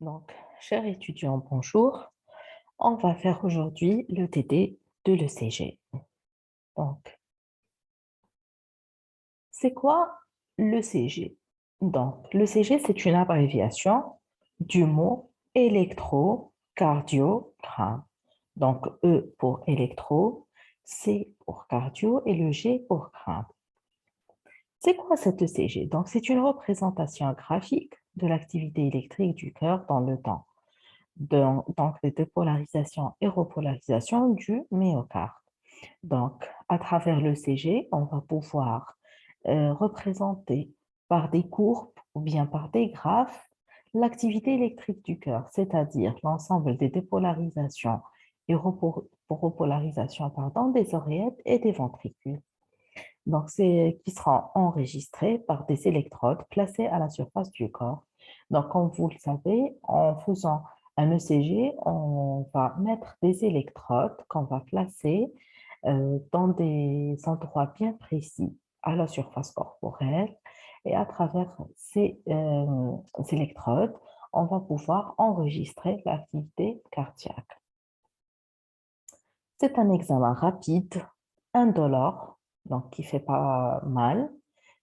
Donc, chers étudiants, bonjour. On va faire aujourd'hui le TD de l'ECG. Donc, c'est quoi l'ECG? Donc, l'ECG, c'est une abréviation du mot électrocardiogramme. Donc, E pour électro, C pour cardio et le G pour gramme. C'est quoi cette ECG? Donc, c'est une représentation graphique de l'activité électrique du cœur dans le temps. Donc les dépolarisations et repolarisations du myocarde. Donc, à travers le CG, on va pouvoir représenter par des courbes ou bien par des graphes l'activité électrique du cœur, c'est-à-dire l'ensemble des dépolarisations et repolarisations des oreillettes et des ventricules. Donc, c'est qui seront enregistrés par des électrodes placées à la surface du corps. Donc, comme vous le savez, en faisant un ECG, on va mettre des électrodes qu'on va placer dans des endroits bien précis à la surface corporelle. Et à travers ces électrodes, on va pouvoir enregistrer l'activité cardiaque. C'est un examen rapide, indolore, donc qui ne fait pas mal,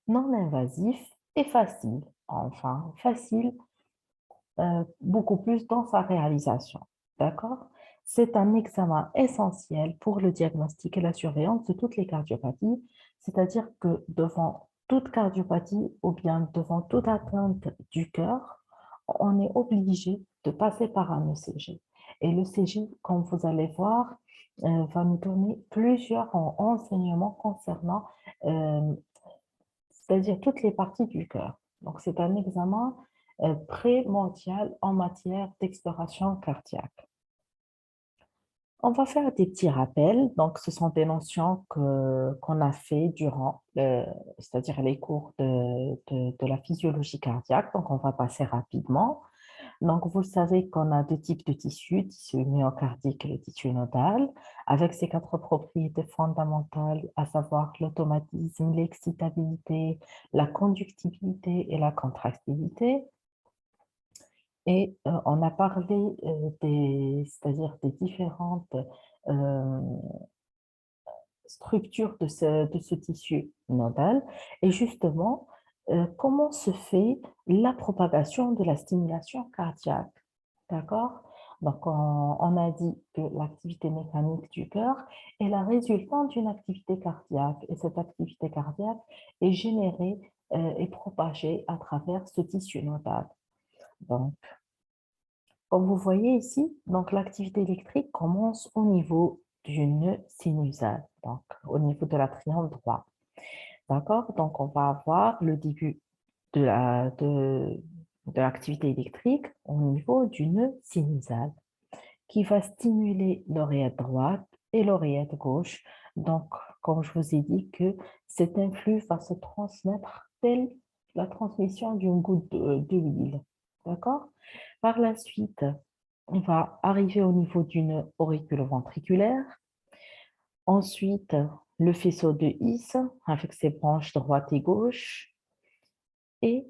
non invasif et facile. Enfin, facile, beaucoup plus dans sa réalisation. D'accord? C'est un examen essentiel pour le diagnostic et la surveillance de toutes les cardiopathies, c'est-à-dire que devant toute cardiopathie ou bien devant toute atteinte du cœur, on est obligé de passer par un ECG. Et l'ECG, comme vous allez voir, va nous donner plusieurs renseignements concernant, euh, c'est-à-dire toutes les parties du cœur. Donc, c'est un examen primordial en matière d'exploration cardiaque. On va faire des petits rappels. Donc, ce sont des notions qu'on a fait durant, c'est-à-dire les cours de la physiologie cardiaque. Donc, on va passer rapidement. Donc, vous savez qu'on a deux types de tissus, tissu myocardique et le tissu nodal, avec ces quatre propriétés fondamentales, à savoir l'automatisme, l'excitabilité, la conductibilité et la contractilité. Et on a parlé c'est-à-dire des différentes euh, structures de ce tissu nodal. Et justement, comment se fait la propagation de la stimulation cardiaque? D'accord? Donc, on a dit que l'activité mécanique du cœur est la résultante d'une activité cardiaque. Et cette activité cardiaque est générée et propagée à travers ce tissu nodal. Donc, comme vous voyez ici, donc l'activité électrique commence au niveau du nœud sinusal, donc au niveau de l'atrium droit. D'accord? Donc, on va avoir le début de l'activité électrique au niveau du nœud sinusal qui va stimuler l'oreillette droite et l'oreillette gauche. Donc, comme je vous ai dit que cet influx va se transmettre tel la transmission d'une goutte d'huile. D'accord? Par la suite, on va arriver au niveau d'une auriculo-ventriculaire. Ensuite, le faisceau de His avec ses branches droite et gauche. Et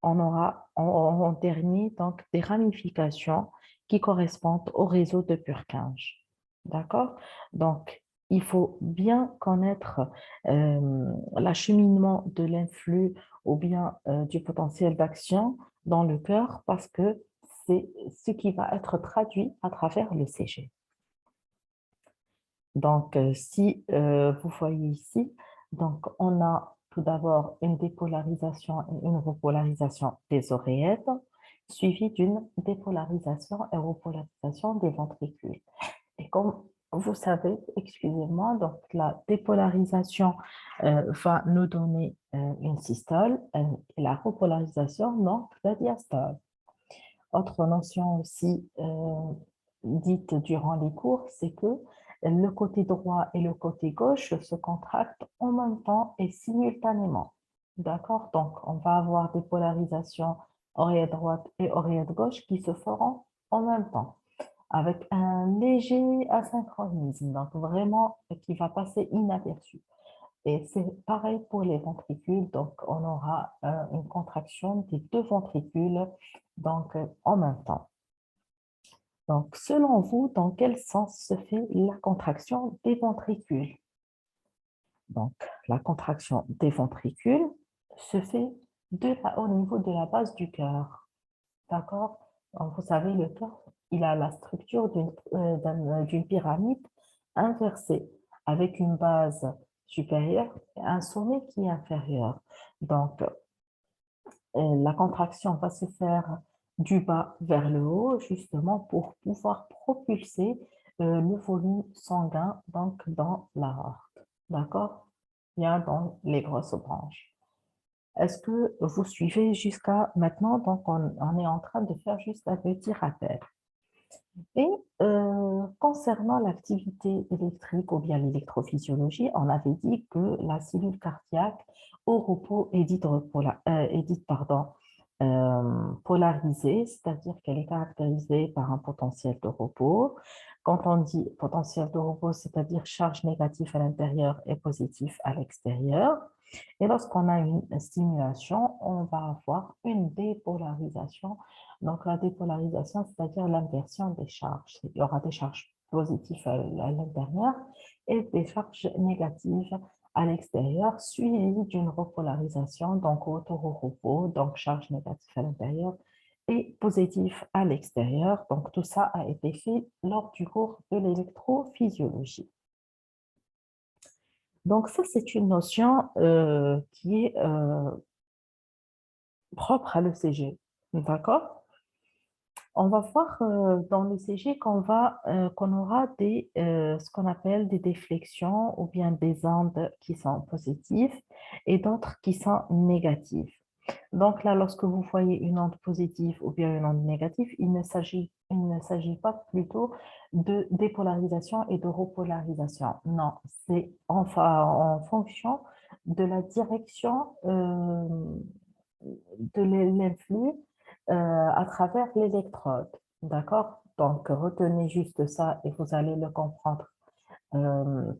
on aura en dernier donc, des ramifications qui correspondent au réseau de Purkinje. D'accord? Donc, il faut bien connaître l'acheminement de l'influx ou bien du potentiel d'action dans le cœur parce que c'est ce qui va être traduit à travers le CG. Donc, si vous voyez ici, donc on a tout d'abord une dépolarisation et une repolarisation des oreillettes, suivie d'une dépolarisation et repolarisation des ventricules. Et comme vous savez, excusez-moi, donc la dépolarisation va nous donner une systole et la repolarisation, donc la diastole. Autre notion aussi dite durant les cours, c'est que le côté droit et le côté gauche se contractent en même temps et simultanément. D'accord? Donc, on va avoir des polarisations oreillette droite et oreillette gauche qui se feront en même temps, avec un léger asynchronisme, donc vraiment qui va passer inaperçu. Et c'est pareil pour les ventricules, donc on aura une contraction des deux ventricules donc en même temps. Donc, selon vous, dans quel sens se fait la contraction des ventricules? Donc, la contraction des ventricules se fait au niveau de la base du cœur. D'accord? Donc, vous savez, le cœur, il a la structure d'une pyramide inversée, avec une base supérieure et un sommet qui est inférieur. Donc, la contraction va se faire du bas vers le haut, justement pour pouvoir propulser le volume sanguin donc, dans l'aorte. D'accord? Bien dans les grosses branches. Est-ce que vous suivez jusqu'à maintenant? Donc, on est en train de faire juste un petit rappel. Et concernant l'activité électrique ou bien l'électrophysiologie, on avait dit que la cellule cardiaque au repos est dite, polarisée, c'est-à-dire qu'elle est caractérisée par un potentiel de repos. Quand on dit potentiel de repos, c'est-à-dire charge négative à l'intérieur et positif à l'extérieur. Et lorsqu'on a une stimulation, on va avoir une dépolarisation. Donc, la dépolarisation, c'est-à-dire l'inversion des charges. Il y aura des charges positives à l'intérieur et des charges négatives à l'extérieur, suivies d'une repolarisation, donc retour au repos, donc charge négative à l'intérieur et positif à l'extérieur. Donc, tout ça a été fait lors du cours de l'électrophysiologie. Donc, ça, c'est une notion qui est propre à l'ECG. D'accord? On va voir dans l'ECG qu'on aura ce qu'on appelle des déflexions ou bien des ondes qui sont positives et d'autres qui sont négatives. Donc là, lorsque vous voyez une onde positive ou bien une onde négative, il ne s'agit pas plutôt de dépolarisation et de repolarisation. Non, c'est en fonction de la direction de l'influx à travers l'électrode. D'accord? Donc, retenez juste ça et vous allez le comprendre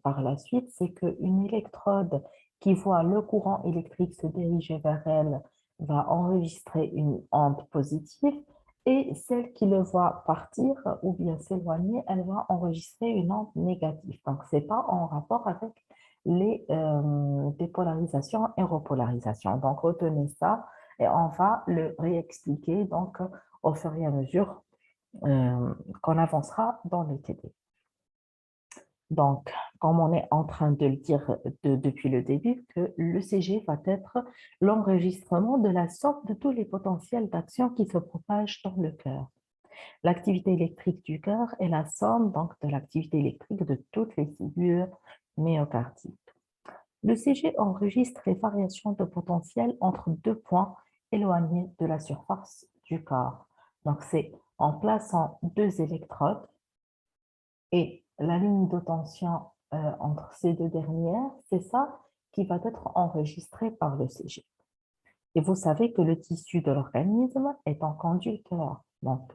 par la suite. C'est qu'une électrode qui voit le courant électrique se diriger vers elle va enregistrer une onde positive et celle qui le voit partir ou bien s'éloigner, elle va enregistrer une onde négative. Donc, ce n'est pas en rapport avec les dépolarisations et repolarisations. Donc, retenez ça et on va le réexpliquer donc, au fur et à mesure qu'on avancera dans le TD. Donc, comme on est en train de le dire depuis le début, que l'ECG va être l'enregistrement de la somme de tous les potentiels d'action qui se propagent dans le cœur. L'activité électrique du cœur est la somme donc, de l'activité électrique de toutes les cellules myocardiques. L'ECG enregistre les variations de potentiel entre deux points éloignés de la surface du corps. Donc, c'est en plaçant deux électrodes et la ligne de tension entre ces deux dernières, c'est ça qui va être enregistré par l'ECG. Et vous savez que le tissu de l'organisme est un conducteur. Donc,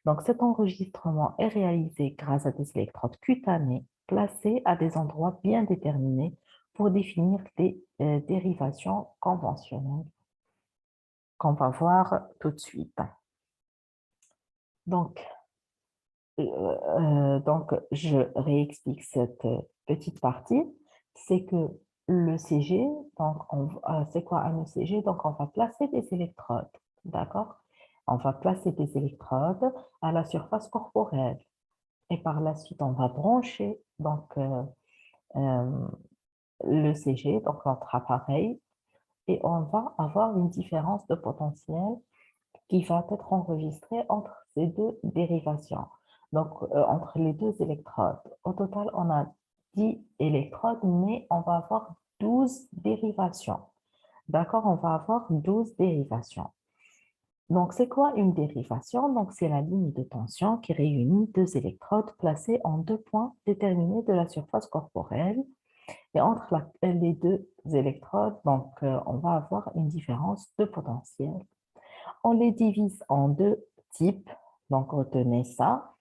donc, cet enregistrement est réalisé grâce à des électrodes cutanées placées à des endroits bien déterminés pour définir les dérivations conventionnelles qu'on va voir tout de suite. Donc, je réexplique cette petite partie. C'est que l'ECG, c'est quoi un ECG? Donc, on va placer des électrodes, d'accord? On va placer des électrodes à la surface corporelle. Et par la suite, on va brancher donc, l'ECG, donc notre appareil, et on va avoir une différence de potentiel qui va être enregistrée entre ces deux dérivations, donc entre les deux électrodes. Au total, on a 10 électrodes, mais on va avoir 12 dérivations. D'accord? On va avoir 12 dérivations. Donc, c'est quoi une dérivation? Donc, c'est la ligne de tension qui réunit deux électrodes placées en deux points déterminés de la surface corporelle. Et entre les deux électrodes, donc, on va avoir une différence de potentiel. On les divise en deux types, donc retenez ça.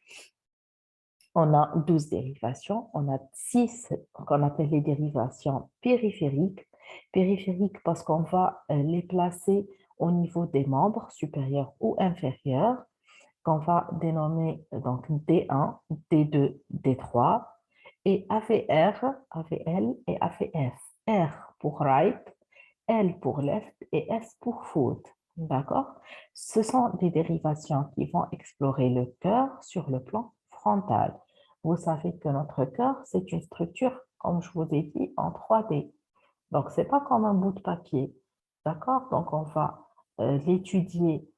On a 12 dérivations, on a 6 qu'on appelle les dérivations périphériques. Périphériques parce qu'on va les placer au niveau des membres supérieurs ou inférieurs qu'on va dénommer donc D1, D2, D3 et AVR, AVL et AVF. R pour right, L pour left et S pour foot. D'accord? Ce sont des dérivations qui vont explorer le cœur sur le plan frontal. Vous savez que notre cœur, c'est une structure, comme je vous ai dit, en 3D. Donc, ce n'est pas comme un bout de papier. D'accord? Donc, on va l'étudier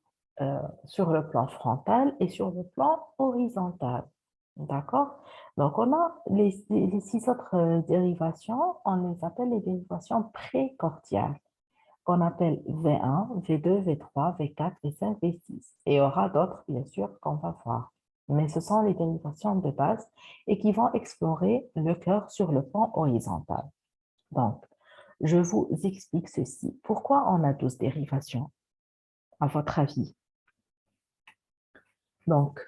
sur le plan frontal et sur le plan horizontal. D'accord? Donc, on a les six autres dérivations, on les appelle les dérivations précordiales, qu'on appelle V1, V2, V3, V4, V5, V6. Et il y aura d'autres, bien sûr, qu'on va voir. Mais ce sont les dérivations de base et qui vont explorer le cœur sur le plan horizontal. Donc, je vous explique ceci. Pourquoi on a 12 dérivations, à votre avis? Donc,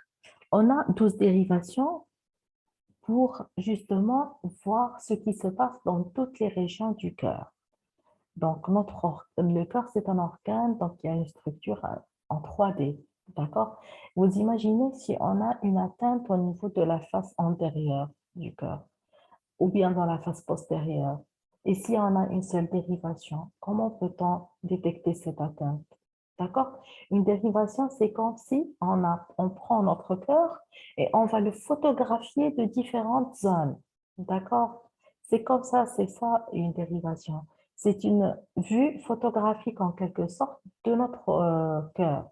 on a 12 dérivations pour justement voir ce qui se passe dans toutes les régions du cœur. Donc, le cœur, c'est un organe, donc il y a une structure en 3D, d'accord? Vous imaginez si on a une atteinte au niveau de la face antérieure du cœur ou bien dans la face postérieure. Et si on a une seule dérivation, comment peut-on détecter cette atteinte? D'accord? Une dérivation, c'est comme si on prend notre cœur et on va le photographier de différentes zones. D'accord? C'est comme ça, c'est ça une dérivation. C'est une vue photographique en quelque sorte de notre cœur.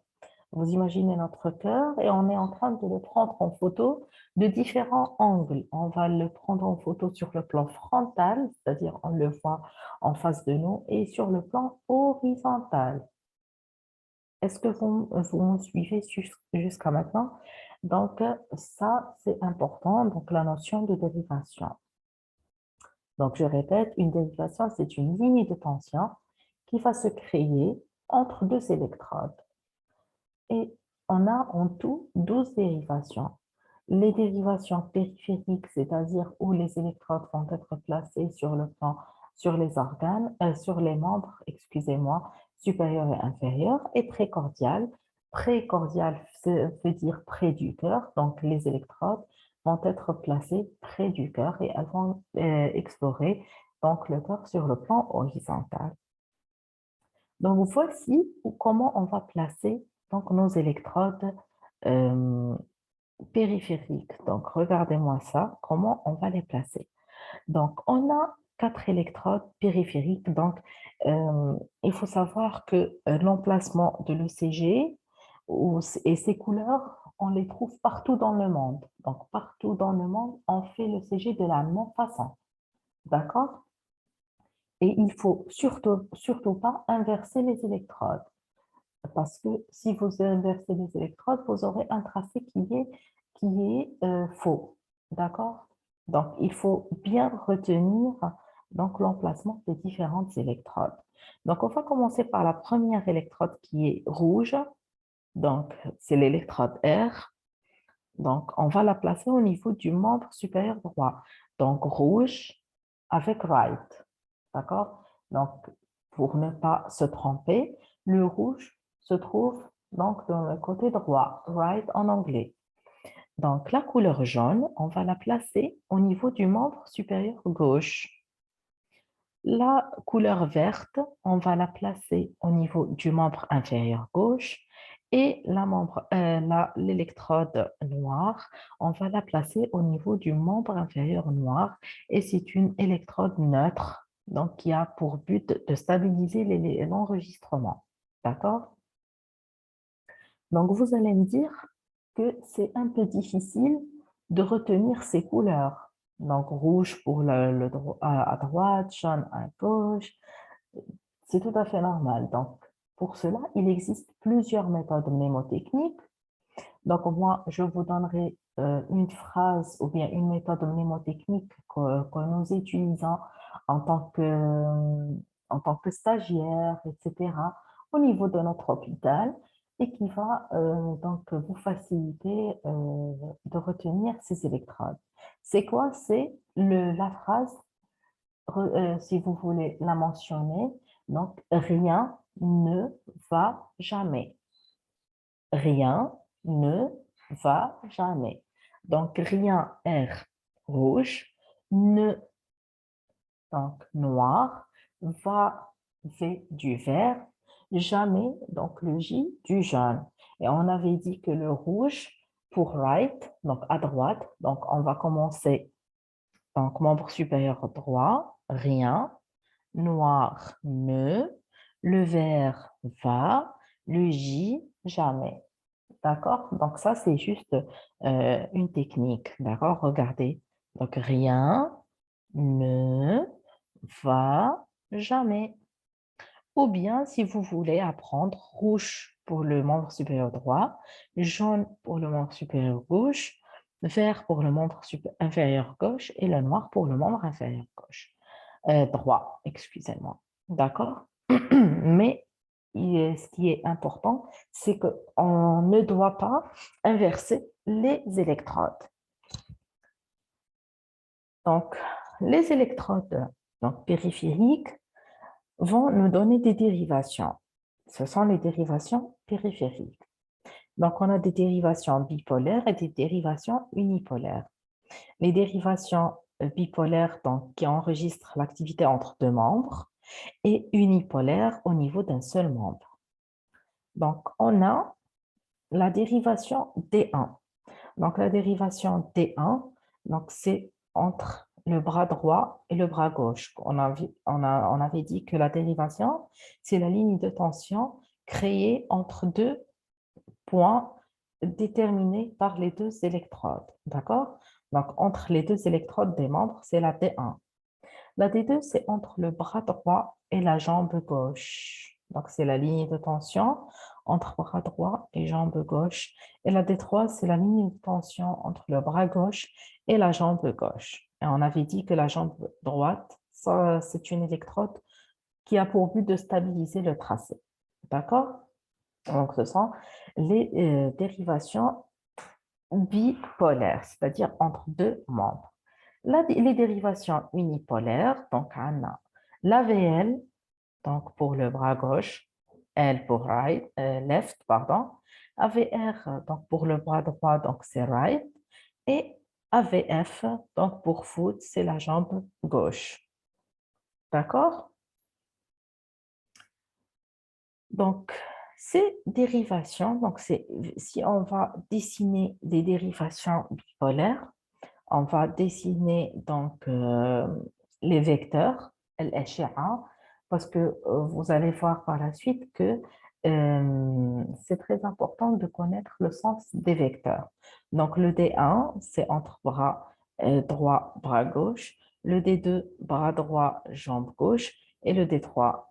Vous imaginez notre cœur et on est en train de le prendre en photo de différents angles. On va le prendre en photo sur le plan frontal, c'est-à-dire on le voit en face de nous, et sur le plan horizontal. Est-ce que vous me suivez jusqu'à maintenant? Donc, ça, c'est important, donc la notion de dérivation. Donc, je répète, une dérivation, c'est une ligne de tension qui va se créer entre deux électrodes. Et on a en tout 12 dérivations. Les dérivations périphériques, c'est-à-dire où les électrodes vont être placées sur le plan, sur les organes, sur les membres, excusez-moi, supérieurs et inférieurs, et précordiales. Précordial veut dire près du cœur, donc les électrodes vont être placées près du cœur et elles vont explorer donc le cœur sur le plan horizontal. Donc, voici comment on va placer donc, nos électrodes euh, périphériques. Donc, regardez-moi ça, comment on va les placer. Donc, on a 4 électrodes périphériques. Donc, il faut savoir que l'emplacement de l'ECG et ses couleurs, on les trouve partout dans le monde. Donc, partout dans le monde, on fait l'ECG de la même façon. D'accord? Et il faut surtout pas inverser les électrodes. Parce que si vous inversez les électrodes, vous aurez un tracé qui est faux. D'accord? Donc, il faut bien retenir donc l'emplacement des différentes électrodes. Donc, on va commencer par la première électrode qui est rouge. Donc, c'est l'électrode R. Donc, on va la placer au niveau du membre supérieur droit. Donc, rouge avec right. D'accord? Donc, pour ne pas se tromper, le rouge se trouve donc dans le côté droit, right en anglais. Donc, la couleur jaune, on va la placer au niveau du membre supérieur gauche. La couleur verte, on va la placer au niveau du membre inférieur gauche. Et l'électrode noire, on va la placer au niveau du membre inférieur noir. Et c'est une électrode neutre, donc qui a pour but de stabiliser l'enregistrement. D'accord? Donc, vous allez me dire que c'est un peu difficile de retenir ces couleurs. Donc, rouge pour à droite, jaune à gauche. C'est tout à fait normal. Donc, pour cela, il existe plusieurs méthodes mnémotechniques. Donc, moi, je vous donnerai une phrase ou bien une méthode mnémotechnique que nous utilisons en tant que, en tant que stagiaire, etc., au niveau de notre hôpital et qui va donc vous faciliter de retenir ces électrodes. C'est quoi? C'est la phrase, si vous voulez la mentionner, Donc, rien ne va jamais. Rien ne va jamais. Donc, rien, R, rouge, ne, donc noir, va, V du vert, jamais, donc le J du jaune. Et on avait dit que le rouge pour right, donc à droite, donc on va commencer, donc membre supérieur droit, rien, noir, ne, le vert, va, le J, jamais. D'accord? Donc ça, c'est juste une technique. D'accord? Regardez. Donc rien ne va jamais. Ou bien, si vous voulez apprendre rouge pour le membre supérieur droit, jaune pour le membre supérieur gauche, vert pour le membre inférieur gauche et le noir pour le membre inférieur gauche. Droit, excusez-moi. D'accord? Mais ce qui est important, c'est qu'on ne doit pas inverser les électrodes. Donc, les électrodes donc, périphériques vont nous donner des dérivations. Ce sont les dérivations périphériques. Donc, on a des dérivations bipolaires et des dérivations unipolaires. Les dérivations bipolaires donc, qui enregistrent l'activité entre deux membres et unipolaires au niveau d'un seul membre. Donc, on a la dérivation D1. Donc, la dérivation D1, donc c'est entre le bras droit et le bras gauche. On avait dit que la dérivation, c'est la ligne de tension créée entre deux points déterminés par les deux électrodes. D'accord? Donc, entre les deux électrodes des membres, c'est la D1. La D2, c'est entre le bras droit et la jambe gauche. Donc, c'est la ligne de tension entre bras droit et jambe gauche. Et la D3, c'est la ligne de tension entre le bras gauche et la jambe gauche. Et on avait dit que la jambe droite, ça, c'est une électrode qui a pour but de stabiliser le tracé. D'accord? Donc, ce sont les dérivations bipolaires, c'est-à-dire entre deux membres. Les dérivations unipolaires, donc on a l'AVL, donc pour le bras gauche, L pour right, left, pardon, AVR, donc pour le bras droit, donc c'est right, et AVF, donc pour foot, c'est la jambe gauche. D'accord? Donc, ces dérivations, donc si on va dessiner des dérivations bipolaires, on va dessiner donc les vecteurs, LHA, parce que vous allez voir par la suite que c'est très important de connaître le sens des vecteurs. Donc le D1, c'est entre bras droit, bras gauche, le D2, bras droit, jambe gauche, et le D3,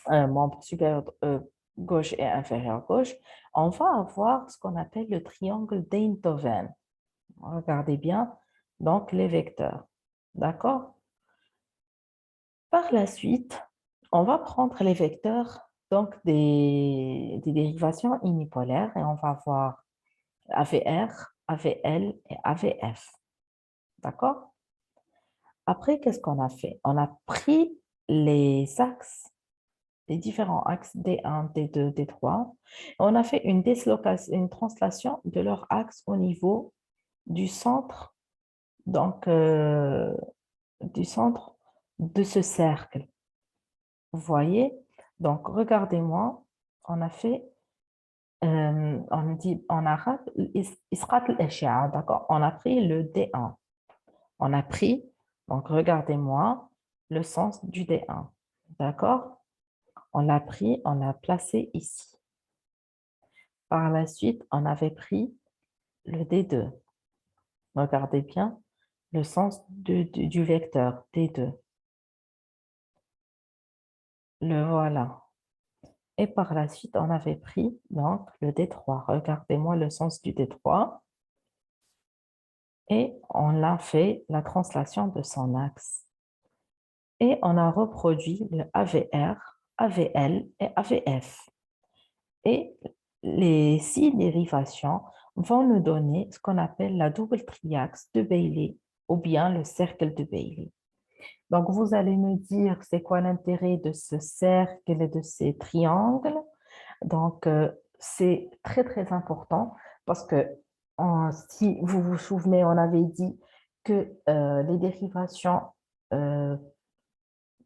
membre supérieur gauche et inférieur gauche. On va avoir ce qu'on appelle le triangle d'Einthoven. Regardez bien, donc les vecteurs. D'accord? Par la suite, on va prendre les vecteurs donc des dérivations unipolaires et on va voir AVR, AVL et AVF. D'accord? Après, qu'est-ce qu'on a fait? On a pris les axes, les différents axes D1, D2, D3. On a fait une translation de leur axe au niveau du centre, donc du centre de ce cercle. Vous voyez? Donc, regardez-moi, on a fait, on dit en arabe, isqat al-ash'a, d'accord? On a pris le D1. On a pris, donc regardez-moi, le sens du D1. D'accord? On l'a pris, on l'a placé ici. Par la suite, on avait pris le D2. Regardez bien le sens du vecteur D2. Le voilà. Et par la suite, on avait pris donc le D3. Regardez-moi le sens du D3. Et on a fait la translation de son axe. Et on a reproduit le AVR, AVL et AVF. Et les 6 dérivations vont nous donner ce qu'on appelle la double triaxe de Bailey ou bien le cercle de Bailey. Donc, vous allez me dire c'est quoi l'intérêt de ce cercle et de ces triangles. Donc, c'est très, très important parce que si vous vous souvenez, on avait dit que les dérivations euh,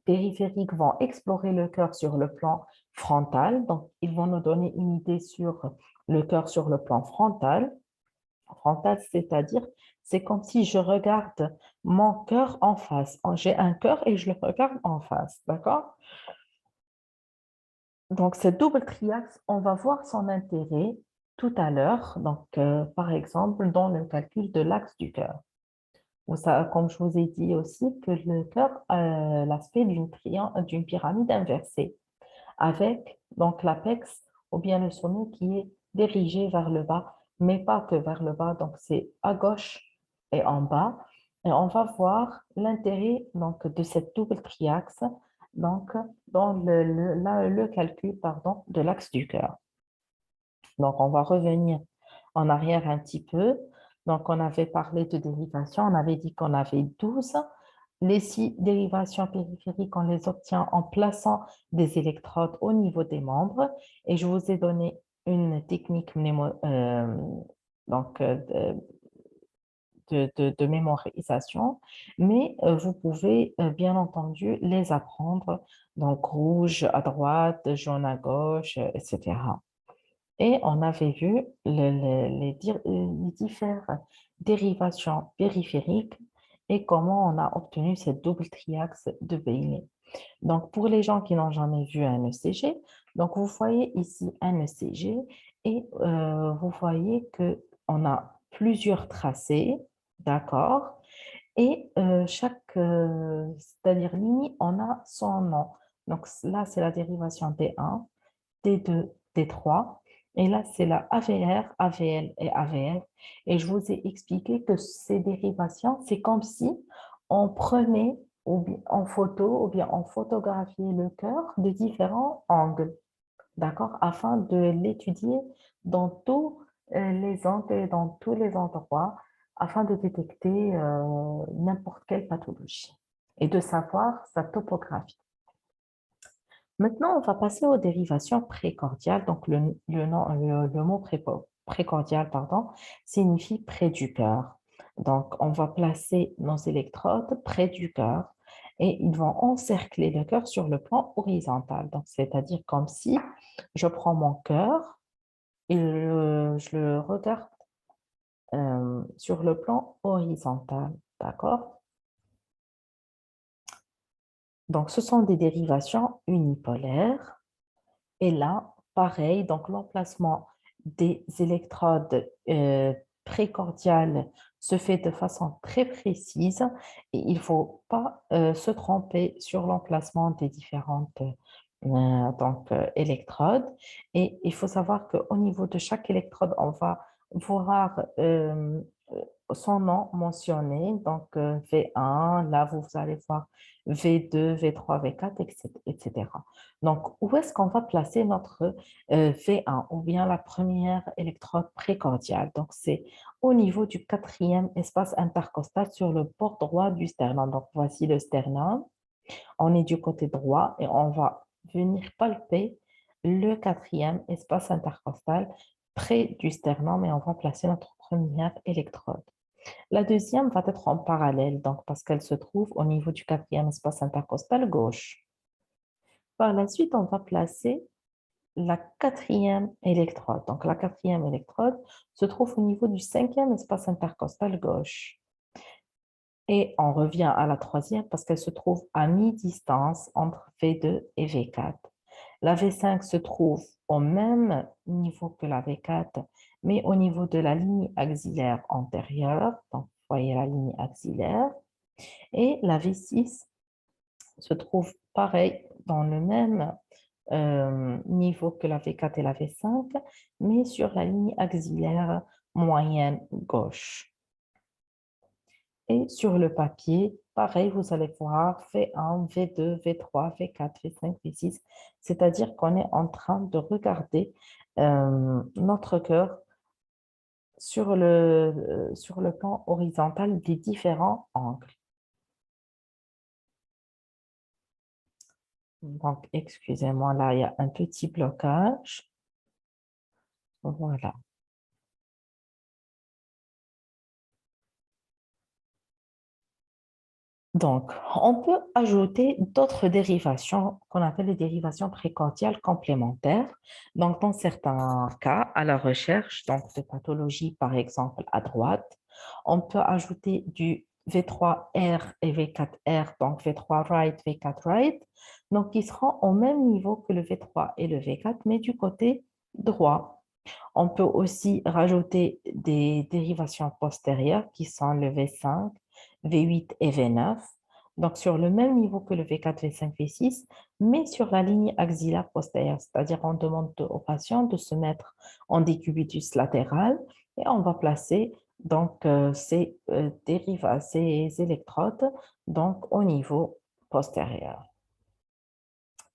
périphériques vont explorer le cœur sur le plan frontal. Donc, ils vont nous donner une idée sur le cœur sur le plan frontal. Frontal, c'est-à-dire, c'est comme si je regarde mon cœur en face. J'ai un cœur et je le regarde en face, d'accord? Donc, ce double triaxe, on va voir son intérêt tout à l'heure. Donc, par exemple, dans le calcul de l'axe du cœur. Comme je vous ai dit aussi, que le cœur a l'aspect d'une pyramide inversée, avec donc l'apex ou bien le sommet qui est dirigé vers le bas, mais pas que vers le bas. Donc, c'est à gauche et en bas. Et on va voir l'intérêt donc de cette double triaxe donc, dans le calcul pardon, de l'axe du cœur. Donc, on va revenir en arrière un petit peu. Donc, on avait parlé de dérivation. On avait dit qu'on avait 12. Les 6 dérivations périphériques, on les obtient en plaçant des électrodes au niveau des membres. Et je vous ai donné une technique donc, de mémorisation, mais vous pouvez bien entendu les apprendre. Donc, rouge à droite, jaune à gauche, etc. Et on avait vu les différentes dérivations périphériques et comment on a obtenu cette double triaxe de Bailey. Donc, pour les gens qui n'ont jamais vu un ECG, donc vous voyez ici un ECG et vous voyez que on a plusieurs tracés, d'accord? Et chaque, c'est-à-dire ligne, on a son nom. Donc là, c'est la dérivation T1, T2, T3. Et là, c'est la AVR, AVL et AVF. Et je vous ai expliqué que ces dérivations, c'est comme si on prenait en photo ou bien on photographiait le cœur de différents angles, d'accord, afin de l'étudier dans tous les angles et dans tous les endroits, afin de détecter n'importe quelle pathologie et de savoir sa topographie. Maintenant, on va passer aux dérivations précordiales. Donc, le mot précordial, pardon, signifie près du cœur. Donc, on va placer nos électrodes près du cœur et ils vont encercler le cœur sur le plan horizontal. Donc, c'est-à-dire comme si je prends mon cœur et je le regarde sur le plan horizontal. D'accord? Donc, ce sont des dérivations unipolaires. Et là, pareil, donc l'emplacement des électrodes précordiales se fait de façon très précise et il ne faut pas se tromper sur l'emplacement des différentes électrodes. Et il faut savoir qu'au niveau de chaque électrode, on va voir son nom mentionné, donc V1, là vous allez voir V2, V3, V4, etc. Donc, où est-ce qu'on va placer notre V1 ou bien la première électrode précordiale? Donc, c'est au niveau du quatrième espace intercostal sur le bord droit du sternum. Donc, voici le sternum. On est du côté droit et on va venir palper le quatrième espace intercostal près du sternum et on va placer notre première électrode. La deuxième va être en parallèle, donc parce qu'elle se trouve au niveau du quatrième espace intercostal gauche. Par la suite, on va placer la quatrième électrode. Donc, la quatrième électrode se trouve au niveau du cinquième espace intercostal gauche. Et on revient à la troisième parce qu'elle se trouve à mi-distance entre V2 et V4. La V5 se trouve au même niveau que la V4, mais au niveau de la ligne axillaire antérieure. Donc, vous voyez la ligne axillaire. Et la V6 se trouve pareil dans le même niveau que la V4 et la V5, mais sur la ligne axillaire moyenne gauche. Et sur le papier, pareil, vous allez voir V1, V2, V3, V4, V5, V6, c'est-à-dire qu'on est en train de regarder notre cœur sur le plan horizontal des différents angles. Donc, excusez-moi, là, il y a un petit blocage. Voilà. Donc, on peut ajouter d'autres dérivations qu'on appelle les dérivations précordiales complémentaires. Donc, dans certains cas, à la recherche, donc de pathologie, par exemple, à droite, on peut ajouter du V3R et V4R, donc V3 right, V4 right, donc qui seront au même niveau que le V3 et le V4, mais du côté droit. On peut aussi rajouter des dérivations postérieures qui sont le V5, V8 et V9. Donc, sur le même niveau que le V4, V5, V6, mais sur la ligne axillaire postérieure. C'est-à-dire, on demande au patient de se mettre en décubitus latéral et on va placer donc, ces électrodes donc, au niveau postérieur.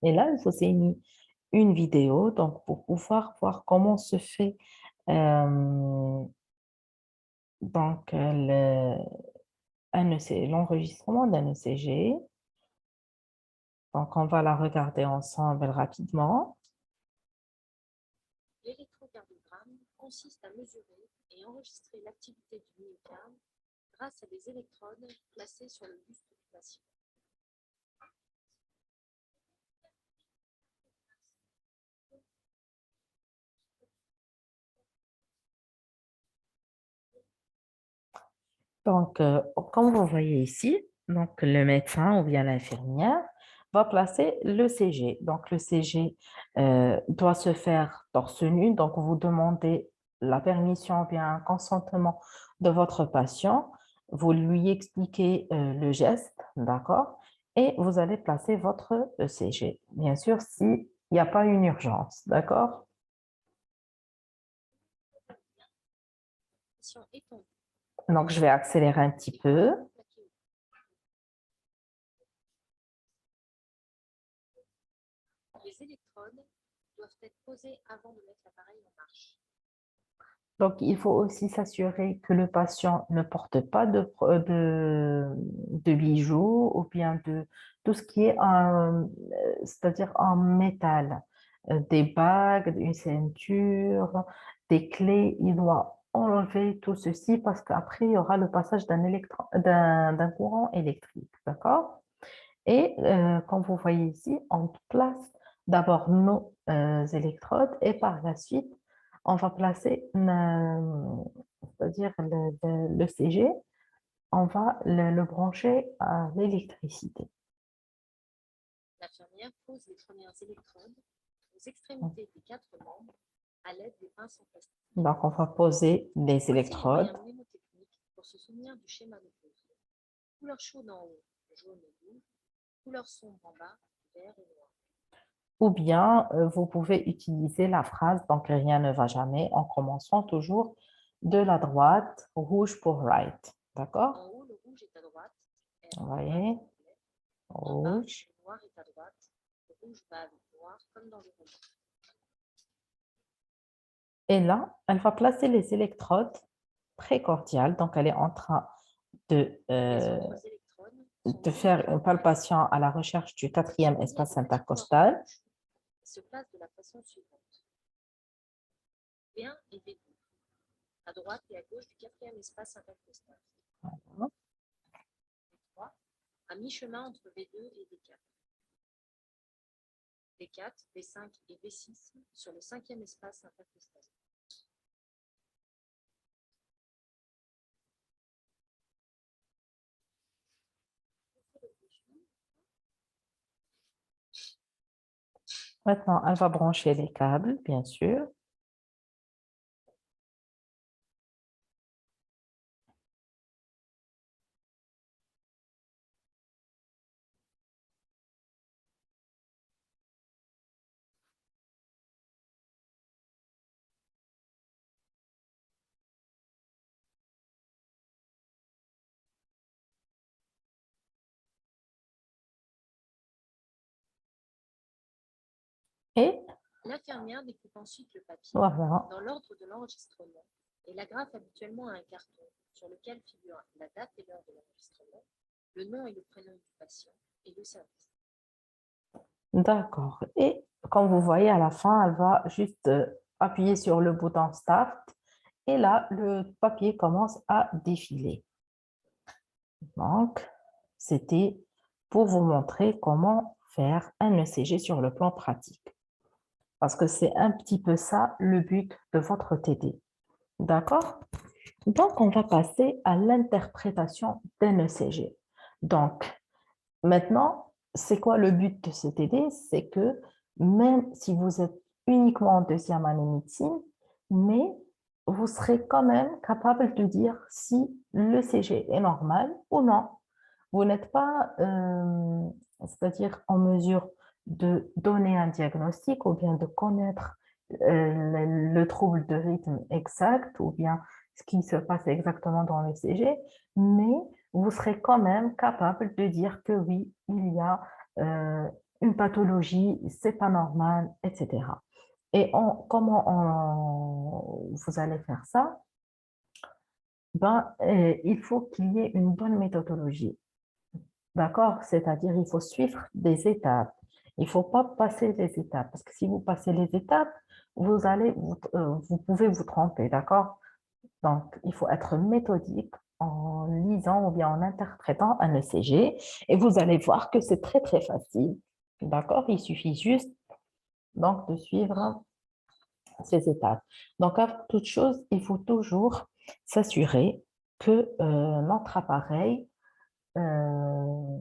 Et là, je vous ai mis une vidéo donc, pour pouvoir voir comment se fait donc, l'enregistrement d'un ECG. Donc, on va la regarder ensemble rapidement. L'électrocardiogramme consiste à mesurer et enregistrer l'activité du myocarde grâce à des électrodes placées sur le buste du patient. Donc, comme vous voyez ici, donc le médecin ou bien l'infirmière va placer le CG. Donc, le CG doit se faire torse nu. Donc, vous demandez la permission ou bien un consentement de votre patient. Vous lui expliquez le geste, d'accord? Et vous allez placer votre ECG. Bien sûr, s'il n'y a pas une urgence, d'accord? Patient étendu, Donc, je vais accélérer un petit peu. plaqué au cou. Les électrodes doivent être posées avant de mettre l'appareil en marche. Donc, il faut aussi s'assurer que le patient ne porte pas de bijoux ou bien de tout ce qui est c'est-à-dire en métal, des bagues, une ceinture, des clés. Il doit enlever tout ceci parce qu'après, il y aura le passage d'un courant électrique. D'accord? Et comme vous voyez ici, on place d'abord nos électrodes et par la suite, on va placer c'est-à-dire le CG, on va le brancher à l'électricité. L'infirmière pose les premières électrodes aux extrémités des 4 membres à l'aide des pinces en plastique. Donc, on va poser les Voici les électrodes moyens mnémotechniques pour se souvenir du schéma de pose. Couleur chaude en haut, jaune et rouge. Couleur sombre en bas, vert et noir. ou bien vous pouvez utiliser la phrase donc rien ne va jamais en commençant toujours de la droite, rouge pour right. D'accord? En haut, le rouge est à droite, R Vous va voyez? avec anglais. En bas, Rouge. le noir est à droite, le rouge va avec noir, comme dans le roman. Et là, elle va placer les électrodes précordiales. Donc, elle est en train de, Les autres électrodes sont de faire une palpation à la recherche du quatrième espace intercostal. se placent de la façon suivante. V1 et V2, à droite et à gauche du quatrième espace intercostal. V3, à mi-chemin entre V2 et V4. V4, V5 et V6 sur le cinquième espace intercostal. Maintenant, elle va brancher les câbles, bien sûr. Et L'infirmière découpe ensuite le papier voilà. dans l'ordre de l'enregistrement et l'agrafe habituellement à un carton sur lequel figure la date et l'heure de l'enregistrement, le nom et le prénom du patient et le service. D'accord. Et comme vous voyez, à la fin, elle va juste appuyer sur le bouton Start. Et là, le papier commence à défiler. Donc, c'était pour vous montrer comment faire un ECG sur le plan pratique. Parce que c'est un petit peu ça le but de votre TD. D'accord? Donc, on va passer à l'interprétation d'un ECG. Donc, maintenant, c'est quoi le but de ce TD? C'est que même si vous êtes uniquement en deuxième année médecine, mais vous serez quand même capable de dire si le CG est normal ou non. Vous n'êtes pas, c'est-à-dire en mesure de donner un diagnostic ou bien de connaître le trouble de rythme exact ou bien ce qui se passe exactement dans le CG, mais vous serez quand même capable de dire que oui, il y a une pathologie, c'est pas normal, etc. Et vous allez faire ça? Ben, il faut qu'il y ait une bonne méthodologie. D'accord? C'est-à-dire, il faut suivre des étapes. Il ne faut pas passer les étapes, parce que si vous passez les étapes, vous pouvez vous tromper, d'accord? Donc, il faut être méthodique en lisant ou bien en interprétant un ECG, et vous allez voir que c'est très, très facile, d'accord? Il suffit juste donc de suivre ces étapes. Donc, avant toute chose, il faut toujours s'assurer que notre appareil euh,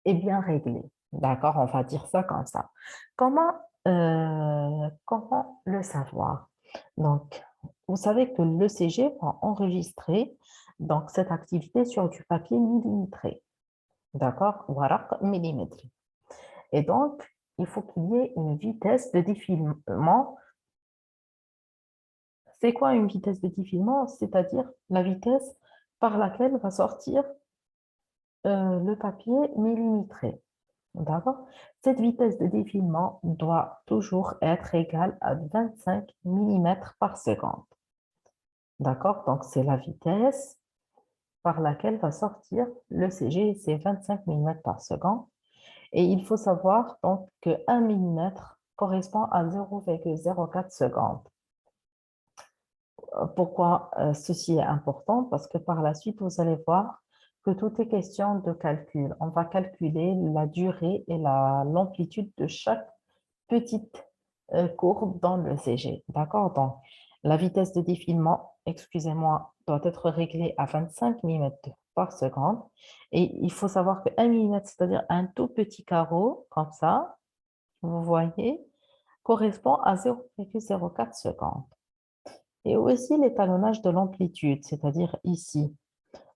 est bien réglé. D'accord, on va dire ça comme ça. Comment le savoir? Donc, vous savez que l'ECG va enregistrer donc, cette activité sur du papier millimétré. D'accord? Voilà, millimétré. Et donc, il faut qu'il y ait une vitesse de défilement. C'est quoi une vitesse de défilement? C'est-à-dire la vitesse par laquelle va sortir le papier millimétré. D'accord? Cette vitesse de défilement doit toujours être égale à 25 millimètres par seconde. D'accord? Donc, c'est la vitesse par laquelle va sortir le CG, c'est 25 millimètres par seconde. Et il faut savoir donc que 1 millimètre correspond à 0,04 secondes. Pourquoi ceci est important? Parce que par la suite, vous allez voir que tout est question de calcul. On va calculer la durée et l'amplitude de chaque petite courbe dans le CG. D'accord? Donc, la vitesse de défilement, excusez-moi, doit être réglée à 25 millimètres par seconde. Et il faut savoir que 1 millimètre, c'est-à-dire un tout petit carreau, comme ça, vous voyez, correspond à 0,04 secondes. Et aussi l'étalonnage de l'amplitude, c'est-à-dire ici.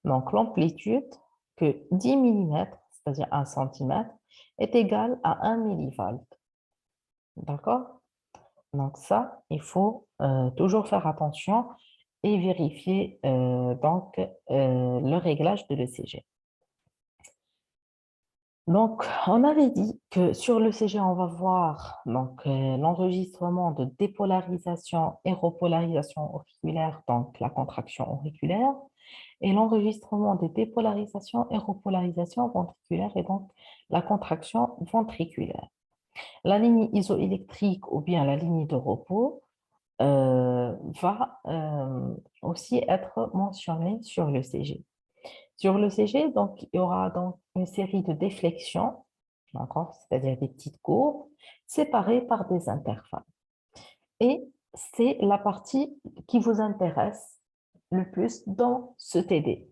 Donc, l'amplitude que 10 millimètres, c'est-à-dire 1 centimètre, est égale à 1 millivolt. D'accord? Donc ça, il faut toujours faire attention et vérifier le réglage de l'ECG. Donc, on avait dit que sur l'ECG, on va voir l'enregistrement de dépolarisation et repolarisation auriculaire, donc la contraction auriculaire, et l'enregistrement des dépolarisations et repolarisations ventriculaires et donc la contraction ventriculaire. La ligne isoélectrique ou bien la ligne de repos va aussi être mentionnée sur le CG. Sur le CG, donc, il y aura donc une série de déflexions, d'accord, c'est-à-dire des petites courbes, séparées par des intervalles. Et c'est la partie qui vous intéresse le plus dans ce TD.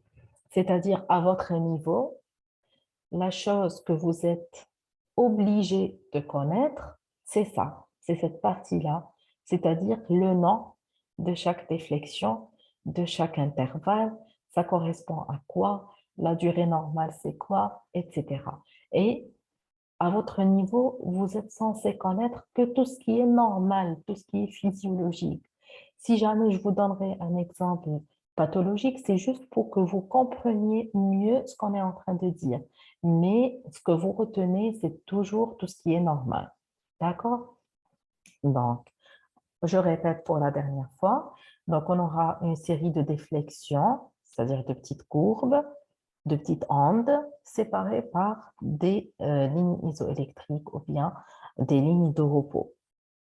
C'est-à-dire à votre niveau, la chose que vous êtes obligé de connaître, c'est ça, c'est cette partie-là, c'est-à-dire le nom de chaque déflexion, de chaque intervalle, ça correspond à quoi, la durée normale c'est quoi, etc. Et à votre niveau, vous êtes censé connaître que tout ce qui est normal, tout ce qui est physiologique. Si jamais je vous donnerai un exemple pathologique, c'est juste pour que vous compreniez mieux ce qu'on est en train de dire. Mais ce que vous retenez, c'est toujours tout ce qui est normal. D'accord? Donc, je répète pour la dernière fois. Donc, on aura une série de déflexions, c'est-à-dire de petites courbes, de petites ondes séparées par des lignes isoélectriques ou bien des lignes de repos.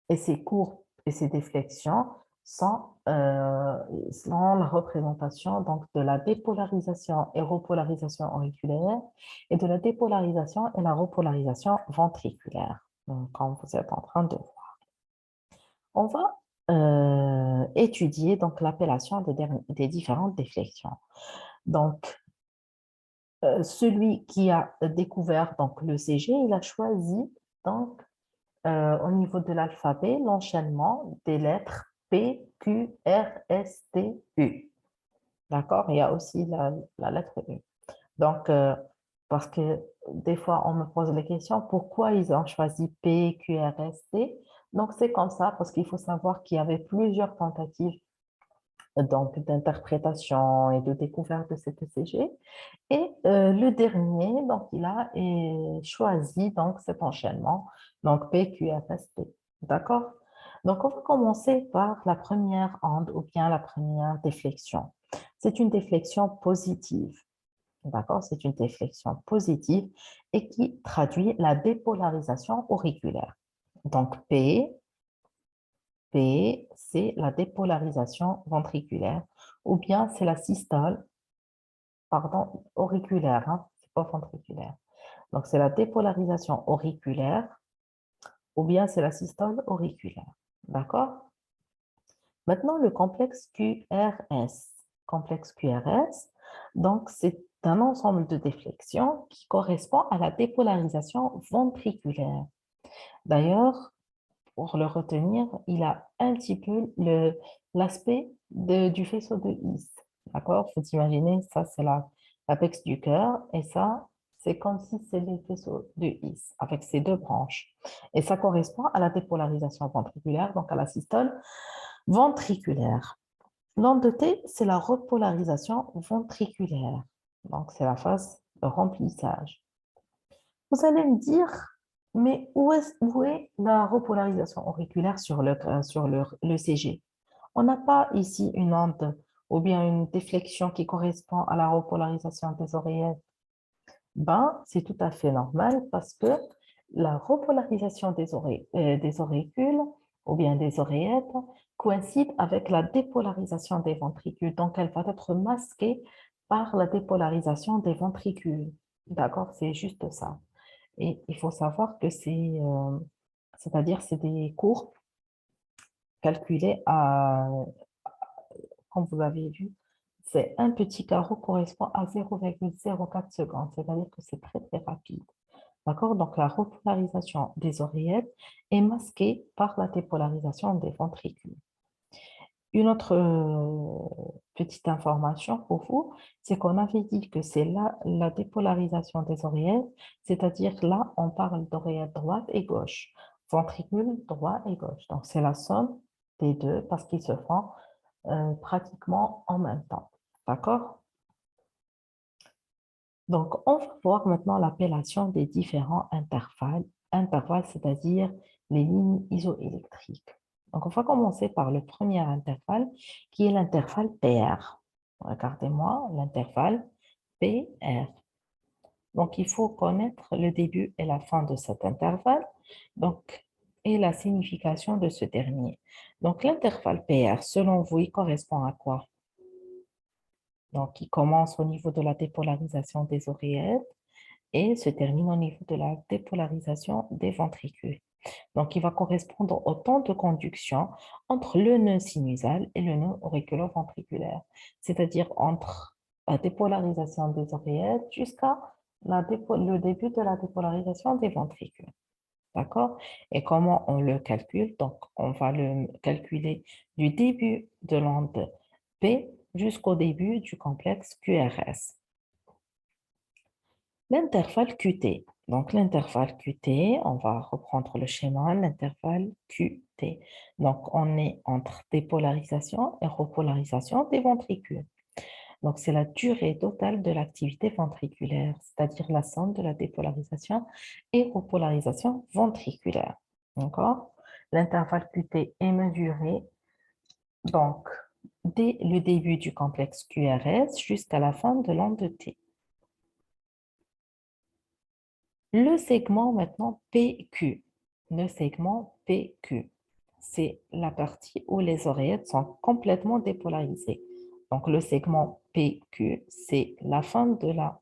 Et ces courbes et ces déflexions sont la représentation donc, de la dépolarisation et repolarisation auriculaire et de la dépolarisation et la repolarisation ventriculaire, comme vous êtes en train de voir. On va étudier donc l'appellation des différentes déflexions. Donc, celui qui a découvert donc, le CG, il a choisi donc, au niveau de l'alphabet l'enchaînement des lettres P, Q, R, S, T, U. D'accord? Il y a aussi la lettre U. Donc, parce que des fois, on me pose la question, pourquoi ils ont choisi P, Q, R, S, T? Donc, c'est comme ça, parce qu'il faut savoir qu'il y avait plusieurs tentatives donc d'interprétation et de découverte de cette ECG. Et le dernier, donc, il a choisi donc, cet enchaînement, donc P, Q, R, S, T. D'accord? Donc, on va commencer par la première onde ou bien la première déflexion. C'est une déflexion positive. D'accord? C'est une déflexion positive et qui traduit la dépolarisation auriculaire. Donc, P, c'est la dépolarisation ventriculaire ou bien c'est la systole, pardon, auriculaire, hein, c'est pas ventriculaire. Donc, c'est la dépolarisation auriculaire ou bien c'est la systole auriculaire. D'accord? Maintenant, le complexe QRS. Complexe QRS, donc c'est un ensemble de déflexions qui correspond à la dépolarisation ventriculaire. D'ailleurs, pour le retenir, il a un petit peu l'aspect du faisceau de His. D'accord? Vous imaginez, ça c'est l'apex du cœur et ça, c'est comme si c'est le faisceau de His avec ses deux branches. Et ça correspond à la dépolarisation ventriculaire, donc à la systole ventriculaire. L'onde T, c'est la repolarisation ventriculaire. Donc, c'est la phase de remplissage. Vous allez me dire, mais où est la repolarisation auriculaire sur le CG? On n'a pas ici une onde ou bien une déflexion qui correspond à la repolarisation des oreillettes. Ben, c'est tout à fait normal parce que la repolarisation des auricules ou bien des oreillettes coïncide avec la dépolarisation des ventricules. Donc, elle va être masquée par la dépolarisation des ventricules. D'accord? C'est juste ça. Et il faut savoir que c'est-à-dire c'est des courbes calculées comme vous avez vu, c'est un petit carreau correspond à 0,04 secondes, c'est-à-dire que c'est très, très rapide. D'accord? Donc, la repolarisation des oreillettes est masquée par la dépolarisation des ventricules. Une autre petite information pour vous, c'est qu'on avait dit que c'est la dépolarisation des oreillettes, c'est-à-dire là, on parle d'oreillette droite et gauche, ventricule droit et gauche. Donc, c'est la somme des deux parce qu'ils se font pratiquement en même temps. D'accord? Donc, on va voir maintenant l'appellation des différents intervalles. Intervalles, c'est-à-dire les lignes isoélectriques. Donc, on va commencer par le premier intervalle, qui est l'intervalle PR. Regardez-moi l'intervalle PR. Donc, il faut connaître le début et la fin de cet intervalle, donc, et la signification de ce dernier. Donc, l'intervalle PR, selon vous, il correspond à quoi? Donc, il commence au niveau de la dépolarisation des oreillettes et se termine au niveau de la dépolarisation des ventricules. Donc, il va correspondre au temps de conduction entre le nœud sinusal et le nœud auriculo-ventriculaire, c'est-à-dire entre la dépolarisation des oreillettes jusqu'à le début de la dépolarisation des ventricules. D'accord? Et comment on le calcule? Donc, on va le calculer du début de l'onde P jusqu'au début du complexe QRS. L'intervalle QT. Donc, l'intervalle QT, on va reprendre le schéma, l'intervalle QT. Donc, on est entre dépolarisation et repolarisation des ventricules. Donc, c'est la durée totale de l'activité ventriculaire, c'est-à-dire la somme de la dépolarisation et repolarisation ventriculaire. D'accord? L'intervalle QT est mesuré donc dès le début du complexe QRS jusqu'à la fin de l'onde T. Le segment maintenant PQ. le segment PQ. C'est la partie où les oreillettes sont complètement dépolarisées. Donc, le segment PQ, c'est la fin de la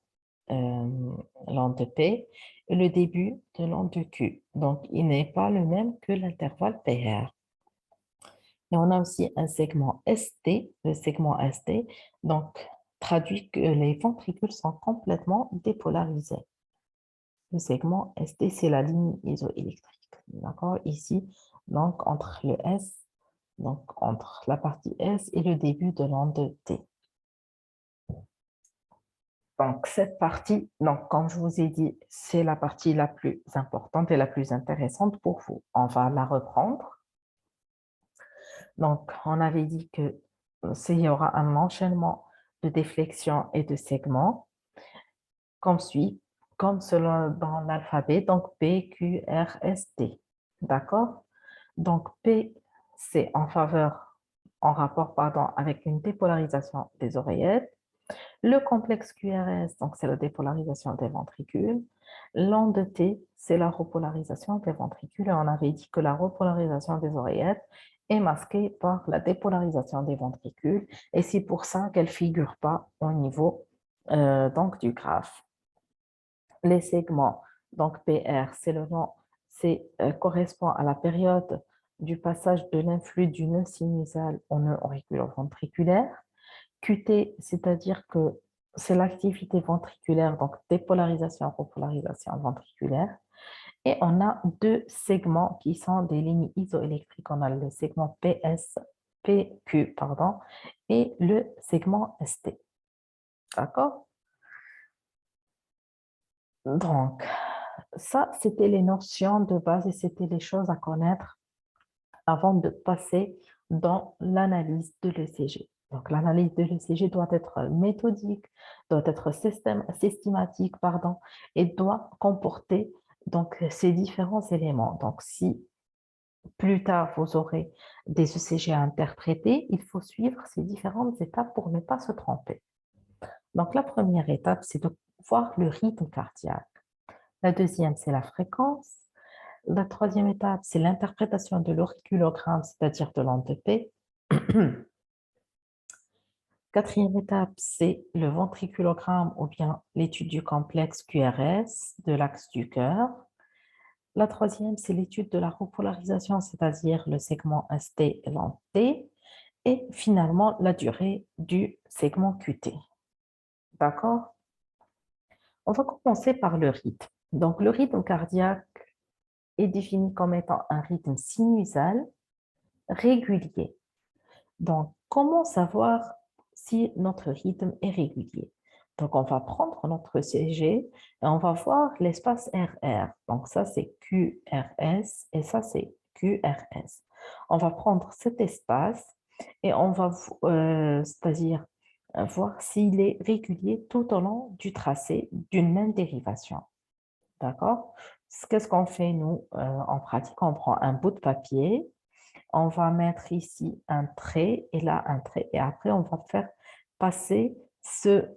l'onde P et le début de l'onde Q. Donc, il n'est pas le même que l'intervalle PR. Et on a aussi un segment ST, le segment ST, donc traduit que les ventricules sont complètement dépolarisés. Le segment ST, c'est la ligne isoélectrique. D'accord? Ici, donc entre le S, donc entre la partie S et le début de l'onde T. Donc, cette partie, donc, comme je vous ai dit, c'est la partie la plus importante et la plus intéressante pour vous. On va la reprendre. Donc, on avait dit que il y aura un enchaînement de déflexion et de segments comme suit, comme selon dans l'alphabet, donc P, Q, R, S, T. D'accord? Donc, P, c'est en rapport, pardon, avec une dépolarisation des oreillettes. Le complexe QRS, donc c'est la dépolarisation des ventricules. L'onde T, c'est la repolarisation des ventricules. Et on avait dit que la repolarisation des oreillettes est masquée par la dépolarisation des ventricules. Et c'est pour ça qu'elle ne figure pas au niveau donc, du graphe. Les segments, donc PR, c'est le nom, correspond à la période du passage de l'influx du nœud sinusal au nœud auriculo-ventriculaire. QT, c'est-à-dire que c'est l'activité ventriculaire, donc dépolarisation, repolarisation ventriculaire. Et on a deux segments qui sont des lignes isoélectriques. On a le segment PQ, pardon, et le segment ST. D'accord? Donc, ça, c'était les notions de base et c'était les choses à connaître avant de passer dans l'analyse de l'ECG. Donc, l'analyse de l'ECG doit être méthodique, doit être systématique, pardon, et doit comporter donc, ces différents éléments. Donc, si plus tard vous aurez des ECG à interpréter, il faut suivre ces différentes étapes pour ne pas se tromper. Donc, la première étape, c'est de voir le rythme cardiaque. La deuxième, c'est la fréquence. La troisième étape, c'est l'interprétation de l'auriculogramme, c'est-à-dire de l'onde P. Quatrième étape, c'est le ventriculogramme ou bien l'étude du complexe QRS de l'axe du cœur. La troisième, c'est l'étude de la repolarisation, c'est-à-dire le segment ST et l'onde T. Et finalement, la durée du segment QT. D'accord? On va commencer par le rythme. Donc, le rythme cardiaque est défini comme étant un rythme sinusal régulier. Donc, comment savoir si notre rythme est régulier? Donc, on va prendre notre CG et on va voir l'espace RR. Donc, ça, c'est QRS et ça, c'est QRS. On va prendre cet espace et on va, c'est-à-dire voir s'il est régulier tout au long du tracé d'une même dérivation. D'accord? Qu'est-ce qu'on fait, nous, en pratique? On prend un bout de papier, on va mettre ici un trait et là un trait. Et après, on va faire passer ce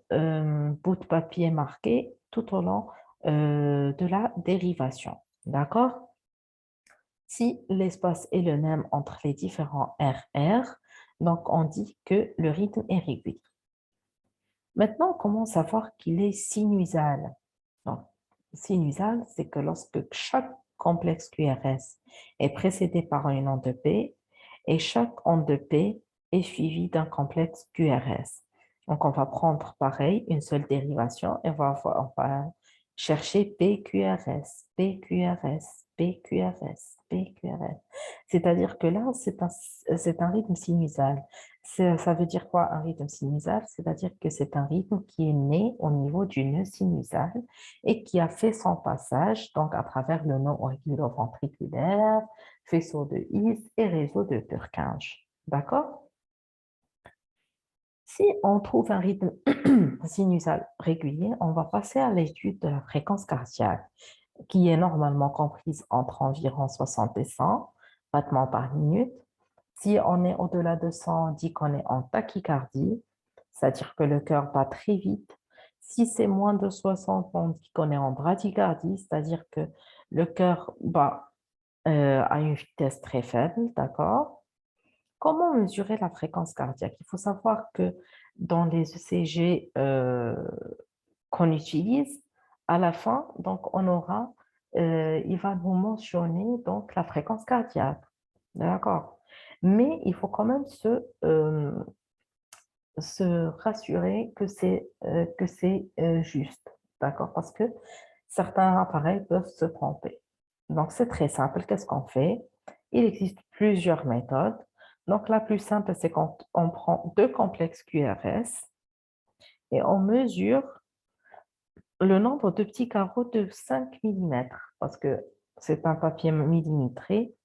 bout de papier marqué tout au long de la dérivation. D'accord? Si l'espace est le même entre les différents RR, donc on dit que le rythme est régulier. Maintenant, on commence à voir qu'il est sinusal. Donc, sinusal, c'est que lorsque chaque complexe QRS est précédé par une onde P et chaque onde P est suivie d'un complexe QRS. Donc, on va prendre pareil une seule dérivation et on va chercher PQRS, PQRS, PQRS, PQRS. C'est-à-dire que là, c'est un rythme sinusal. Ça veut dire quoi un rythme sinusal? C'est-à-dire que c'est un rythme qui est né au niveau du nœud sinusal et qui a fait son passage donc à travers le nœud auriculo-ventriculaire, faisceau de His et réseau de Purkinje. D'accord? Si on trouve un rythme sinusal régulier, on va passer à l'étude de la fréquence cardiaque, qui est normalement comprise entre environ 60 et 100 battements par minute. Si on est au-delà de 100, on dit qu'on est en tachycardie, c'est-à-dire que le cœur bat très vite. Si c'est moins de 60, on dit qu'on est en bradycardie, c'est-à-dire que le cœur bat à une vitesse très faible, d'accord? Comment mesurer la fréquence cardiaque? Il faut savoir que dans les ECG qu'on utilise, à la fin, donc on aura, il va nous mentionner donc la fréquence cardiaque, d'accord? Mais il faut quand même se rassurer que c'est juste, d'accord? Parce que certains appareils peuvent se tromper. Donc, c'est très simple. Qu'est-ce qu'on fait? Il existe plusieurs méthodes. Donc, la plus simple, c'est quand on prend deux complexes QRS et on mesure le nombre de petits carreaux de 5 millimètres parce que c'est un papier millimétré.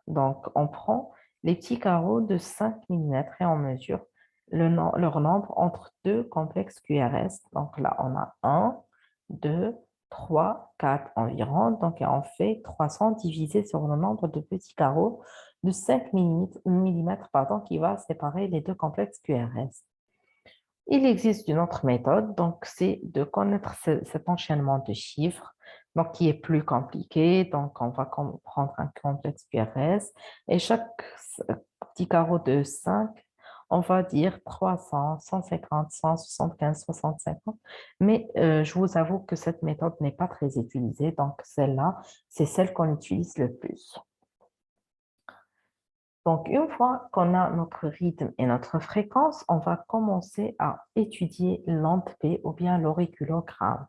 Donc, on prend les petits carreaux de 5 millimètres et on mesure leur nombre entre deux complexes QRS. Donc là, on a un, 2, 3, 4 environ. Donc, on fait 300 divisé sur le nombre de petits carreaux de 5 millimètres, pardon, qui va séparer les deux complexes QRS. Il existe une autre méthode, donc c'est de connaître cet enchaînement de chiffres, donc qui est plus compliqué. Donc, on va prendre un complexe QRS et chaque petit carreau de 5, on va dire 300, 150, 175, 650. Mais je vous avoue que cette méthode n'est pas très utilisée, donc celle-là, c'est celle qu'on utilise le plus. Donc, une fois qu'on a notre rythme et notre fréquence, on va commencer à étudier l'ANTP ou bien l'auriculogramme.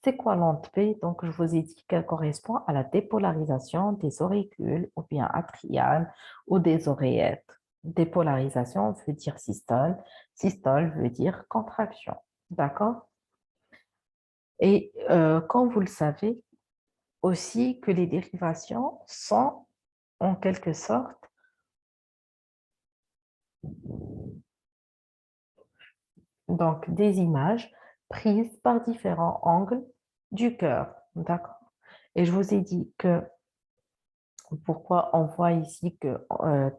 C'est quoi l'ANTP? Donc, je vous ai dit qu'elle correspond à la dépolarisation des auricules ou bien atriales ou des oreillettes. Dépolarisation veut dire systole, systole veut dire contraction. D'accord? Et comme vous le savez aussi que les dérivations sont en quelque sorte donc des images prises par différents angles du cœur. D'accord? Et je vous ai dit que pourquoi on voit ici que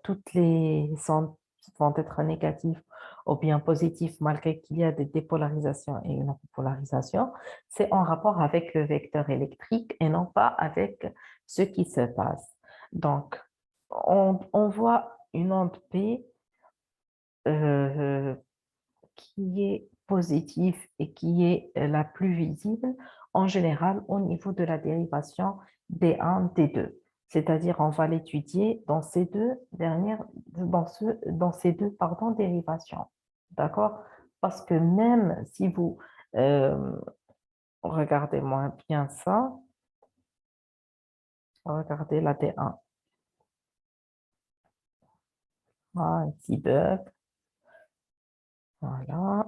toutes les ondes vont être négatives ou bien positives malgré qu'il y a des dépolarisations et une repolarisation, c'est en rapport avec le vecteur électrique et non pas avec ce qui se passe. Donc, on voit une onde P euh, qui est positive et qui est la plus visible en général au niveau de la dérivation D1, D2. C'est-à-dire, on va l'étudier dans ces deux dernières, dans ces deux, pardon, dérivations. D'accord? Parce que même si vous euh, regardez moins bien ça, regardez la D1. Ah, un petit bug. Voilà.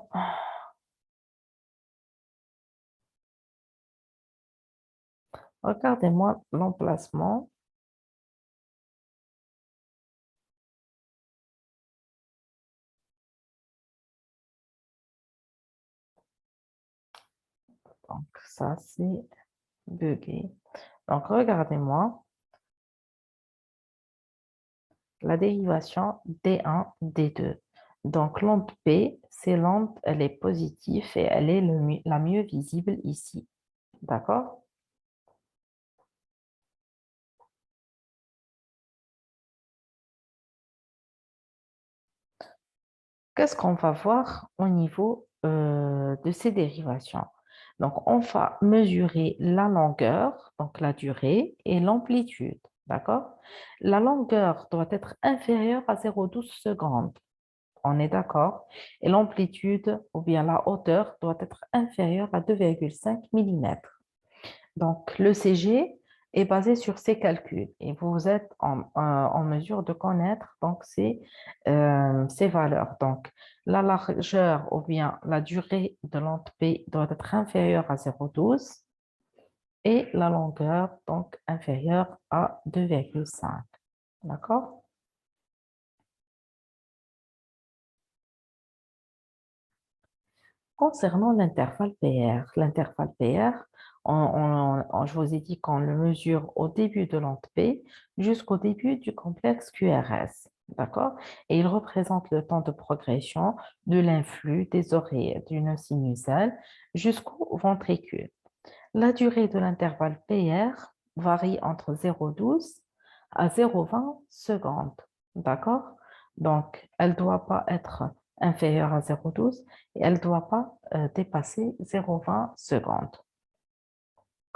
Regardez-moi l'emplacement. Donc, ça, c'est bugué. Donc, regardez-moi la dérivation D1, D2. Donc, l'onde P, c'est l'onde, elle est positive et elle est la mieux visible ici. D'accord? Qu'est-ce qu'on va voir au niveau de ces dérivations? Donc, on va mesurer la longueur, donc la durée, et l'amplitude. D'accord? La longueur doit être inférieure à 0,12 secondes. On est d'accord? Et l'amplitude ou bien la hauteur doit être inférieure à 2,5 millimètres. Donc, le CG est basé sur ces calculs et vous êtes en mesure de connaître donc ces valeurs. Donc, la largeur ou bien la durée de l'onde P doit être inférieure à 0,12 et la longueur donc inférieure à 2,5. D'accord? Concernant l'intervalle PR, je vous ai dit qu'on le mesure au début de l'onde P jusqu'au début du complexe QRS. D'accord? Et il représente le temps de progression de l'influx des oreilles d'une sinusale jusqu'au ventricule. La durée de l'intervalle PR varie entre 0,12 à 0,20 secondes. D'accord? Donc, elle ne doit pas être inférieure à 0,12 et elle ne doit pas dépasser 0,20 secondes.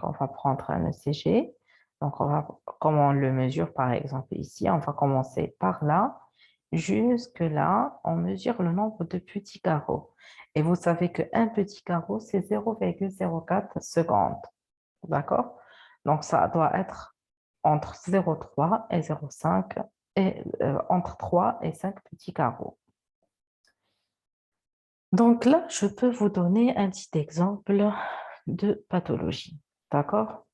On va prendre un ECG. Donc, comment on le mesure, par exemple, ici, on va commencer par là. Jusque là, on mesure le nombre de petits carreaux. Et vous savez qu'un petit carreau, c'est 0,04 secondes. D'accord? Donc, ça doit être entre 0,3 et 0,5 et entre 3 et 5 petits carreaux. Donc là, je peux vous donner un petit exemple de pathologie. D'accord?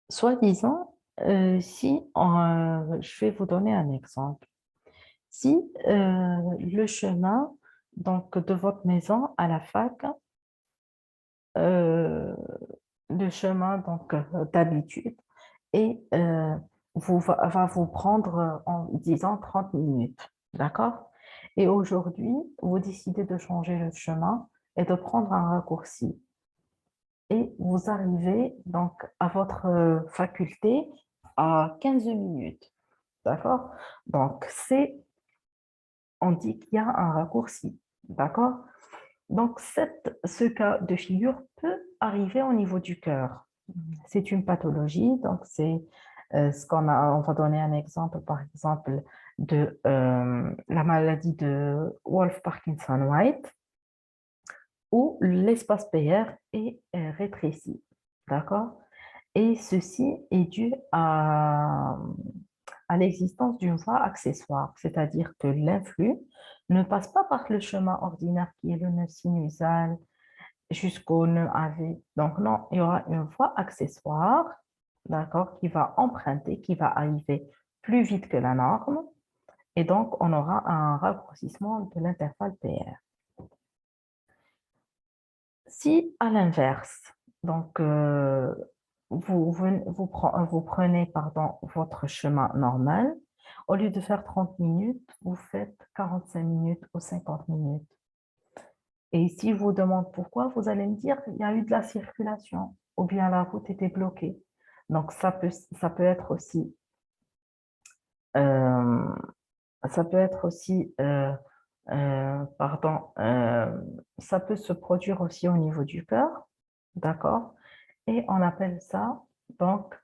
Soi-disant, je vais vous donner un exemple. Si le chemin donc, de votre maison à la fac, euh, le chemin donc d'habitude, et va vous prendre en disant 30 minutes. D'accord? Et aujourd'hui, vous décidez de changer le chemin et de prendre un raccourci. Et vous arrivez donc à votre faculté à 15 minutes. D'accord? Donc, on dit qu'il y a un raccourci. D'accord? Donc, ce cas de figure peut arriver au niveau du cœur. C'est une pathologie, donc c'est on va donner un exemple, par exemple, de la maladie de Wolff-Parkinson-White, où l'espace PR est rétréci. D'accord? Et ceci est dû à l'existence d'une voie accessoire, c'est-à-dire que l'influx ne passe pas par le chemin ordinaire qui est le nœud sinusal jusqu'au nœud AV. Donc non, il y aura une voie accessoire, d'accord, qui va emprunter, qui va arriver plus vite que la norme, et donc on aura un raccourcissement de l'intervalle PR. Si à l'inverse, donc vous prenez pardon, votre chemin normal, au lieu de faire 30 minutes, vous faites 45 minutes ou 50 minutes. Et si je vous demande pourquoi, vous allez me dire qu'il y a eu de la circulation ou bien la route était bloquée. Donc, ça peut être aussi, euh, pardon, ça peut se produire aussi au niveau du cœur, d'accord? Et on appelle ça, donc,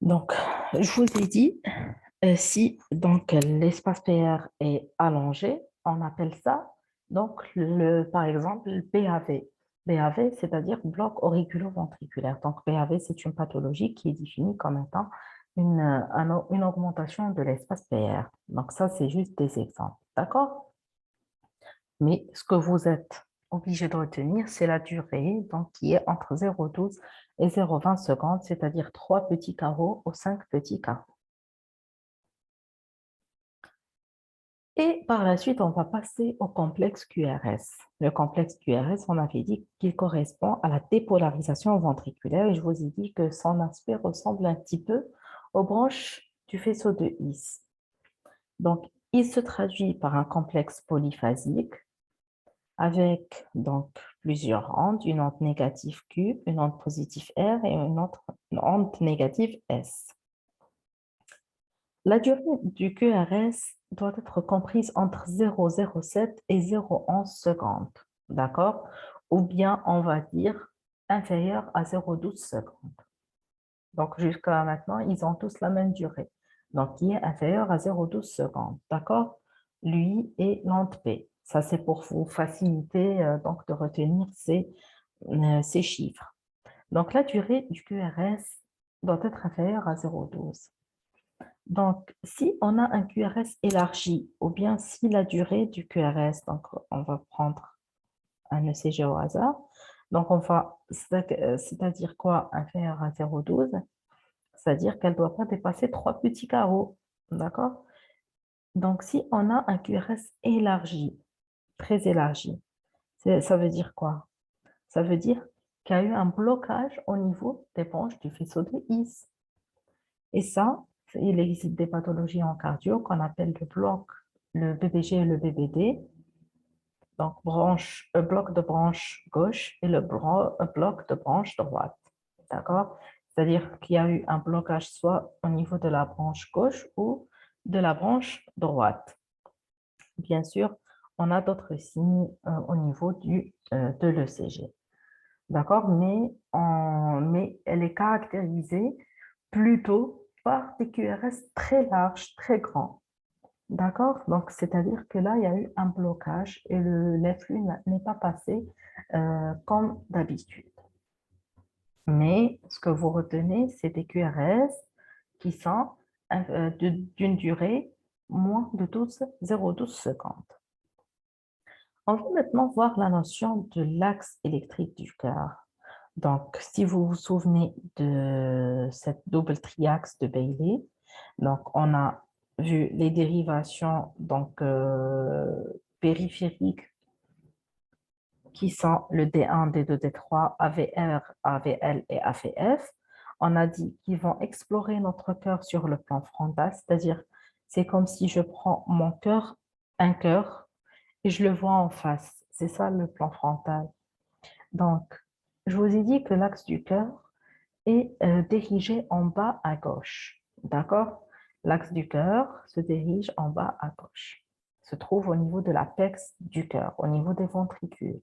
donc, je vous ai dit, si donc l'espace PR est allongé, on appelle ça donc par exemple le BAV. BAV, c'est-à-dire bloc auriculo-ventriculaire. Donc BAV, c'est une pathologie qui est définie comme étant une augmentation de l'espace PR. Donc ça, c'est juste des exemples. D'accord? Mais ce que vous êtes obligé de retenir, c'est la durée donc, qui est entre 0,12 et 0,20 secondes, c'est-à-dire 3 petits carreaux ou 5 petits carreaux. Et par la suite, on va passer au complexe QRS. Le complexe QRS, on avait dit qu'il correspond à la dépolarisation ventriculaire et je vous ai dit que son aspect ressemble un petit peu aux branches du faisceau de His. Donc, il se traduit par un complexe polyphasique avec donc plusieurs ondes, une onde négative Q, une onde positive R et une autre onde négative S. La durée du QRS doit être comprise entre 0,07 et 0,11 secondes, d'accord? Ou bien, on va dire, inférieure à 0,12 secondes. Donc, jusqu'à maintenant, ils ont tous la même durée. Donc, qui est inférieure à 0,12 secondes, d'accord? Lui et l'onde P. Ça, c'est pour vous faciliter donc, de retenir ces chiffres. Donc, la durée du QRS doit être inférieure à 0,12. Donc, si on a un QRS élargi, ou bien si la durée du QRS, donc on va prendre un ECG au hasard, donc on va, c'est-à-dire quoi, inférieur à 0,12, c'est-à-dire qu'elle ne doit pas dépasser 3 petits carreaux, d'accord? Donc, si on a un QRS élargi, très élargi, ça veut dire quoi? Ça veut dire qu'il y a eu un blocage au niveau des branches du faisceau de His. Et ça, il existe des pathologies en cardio qu'on appelle le BBG et le BBD, donc bloc de branche gauche et bloc de branche droite. D'accord? C'est-à-dire qu'il y a eu un blocage soit au niveau de la branche gauche ou de la branche droite. Bien sûr, on a d'autres signes au niveau de l'ECG. D'accord? Mais elle est caractérisée plutôt par des QRS très larges, très grands. D'accord? Donc, c'est-à-dire que là, il y a eu un blocage et les flux n'est pas passé comme d'habitude. Mais ce que vous retenez, c'est des QRS qui sont d'une durée moins de 0,12 secondes. On va maintenant voir la notion de l'axe électrique du cœur. Donc, si vous vous souvenez de cette double triaxe de Bailey, donc on a vu les dérivations donc, périphériques qui sont le D1, D2, D3, AVR, AVL et AVF. On a dit qu'ils vont explorer notre cœur sur le plan frontal, c'est-à-dire c'est comme si je prends mon cœur, un cœur, et je le vois en face. C'est ça le plan frontal. Donc, je vous ai dit que l'axe du cœur est dirigé en bas à gauche. D'accord? L'axe du cœur se dirige en bas à gauche. Se trouve au niveau de l'apex du cœur, au niveau des ventricules.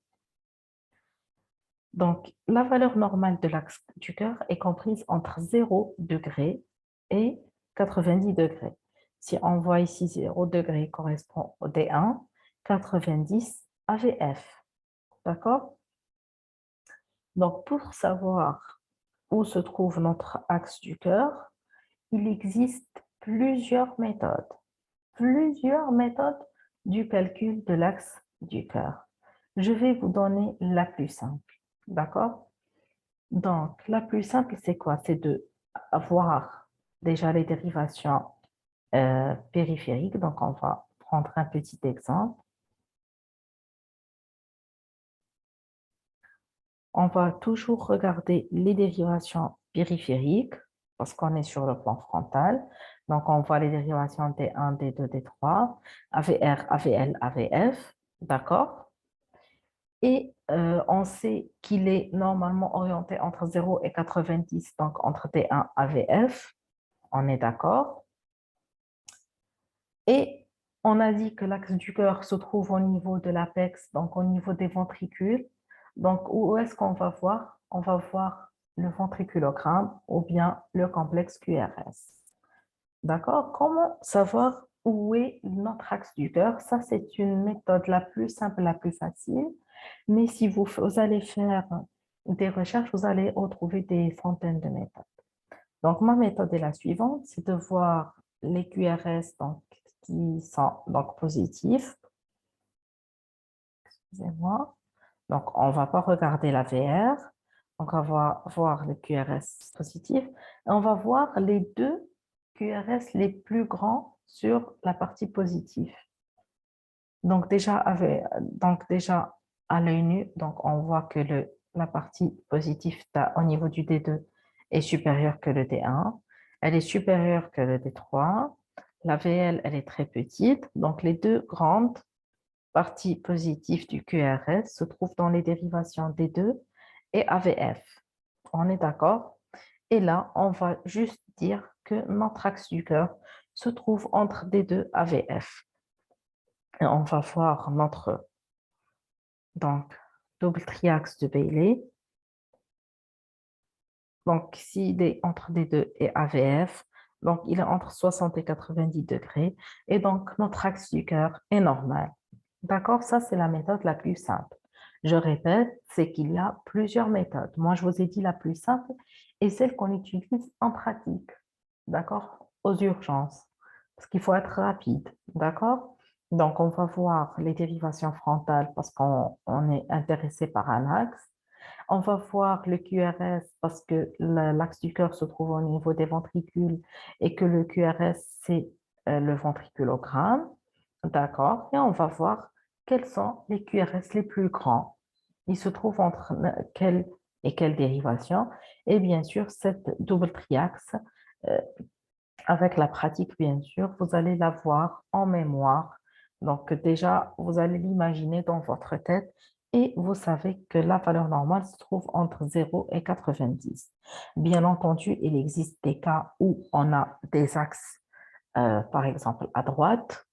Donc, la valeur normale de l'axe du cœur est comprise entre 0 degré et 90 degrés. Si on voit ici 0 degré correspond au D1, 90 AVF. D'accord? Donc, pour savoir où se trouve notre axe du cœur, il existe plusieurs méthodes du calcul de l'axe du cœur. Je vais vous donner la plus simple, d'accord? Donc, la plus simple, c'est quoi? C'est de voir déjà les dérivations périphériques. Donc, on va prendre un petit exemple. On va toujours regarder les dérivations périphériques parce qu'on est sur le plan frontal. Donc, on voit les dérivations D1, D2, D3, AVR, AVL, AVF. D'accord? Et on sait qu'il est normalement orienté entre 0 et 90, donc entre D1 et AVF. On est d'accord? Et on a dit que l'axe du cœur se trouve au niveau de l'apex, donc au niveau des ventricules. Donc, où est-ce qu'on va voir? On va voir le ventriculogramme ou bien le complexe QRS. D'accord? Comment savoir où est notre axe du cœur? Ça, c'est une méthode la plus simple, la plus facile. Mais si vous allez faire des recherches, vous allez retrouver des centaines de méthodes. Donc, ma méthode est la suivante, c'est de voir les QRS donc, qui sont donc, positifs. Excusez-moi. Donc, on ne va pas regarder la VR. Donc, on va voir les QRS positifs. Et on va voir les deux QRS les plus grands sur la partie positive. Donc, déjà à l'œil nu, donc, on voit que la partie positive au niveau du D2 est supérieure que le D1. Elle est supérieure que le D3. La VL, elle est très petite. Donc, les deux grandes parties positives du QRS se trouvent dans les dérivations D2 et AVF. On est d'accord? Et là, on va juste dire que notre axe du cœur se trouve entre D2 et AVF. Et on va voir notre donc, double triaxe de Bailey. Donc, s'il est entre D2 et AVF, donc il est entre 60 et 90 degrés. Et donc, notre axe du cœur est normal. D'accord? Ça, c'est la méthode la plus simple. Je répète, c'est qu'il y a plusieurs méthodes. Moi, je vous ai dit la plus simple et celle qu'on utilise en pratique. D'accord? aux urgences, parce qu'il faut être rapide, d'accord? Donc, on va voir les dérivations frontales parce qu'on est intéressé par un axe. On va voir le QRS parce que l'axe du cœur se trouve au niveau des ventricules et que le QRS, c'est le ventriculogramme. D'accord? Et on va voir quels sont les QRS les plus grands. Ils se trouvent entre quelle et quelle dérivation. Et bien sûr, cette double triaxe, euh, avec la pratique, bien sûr, vous allez l'avoir en mémoire. Donc déjà, vous allez l'imaginer dans votre tête et vous savez que la valeur normale se trouve entre 0 et 90. Bien entendu, il existe des cas où on a des axes, par exemple, à droite.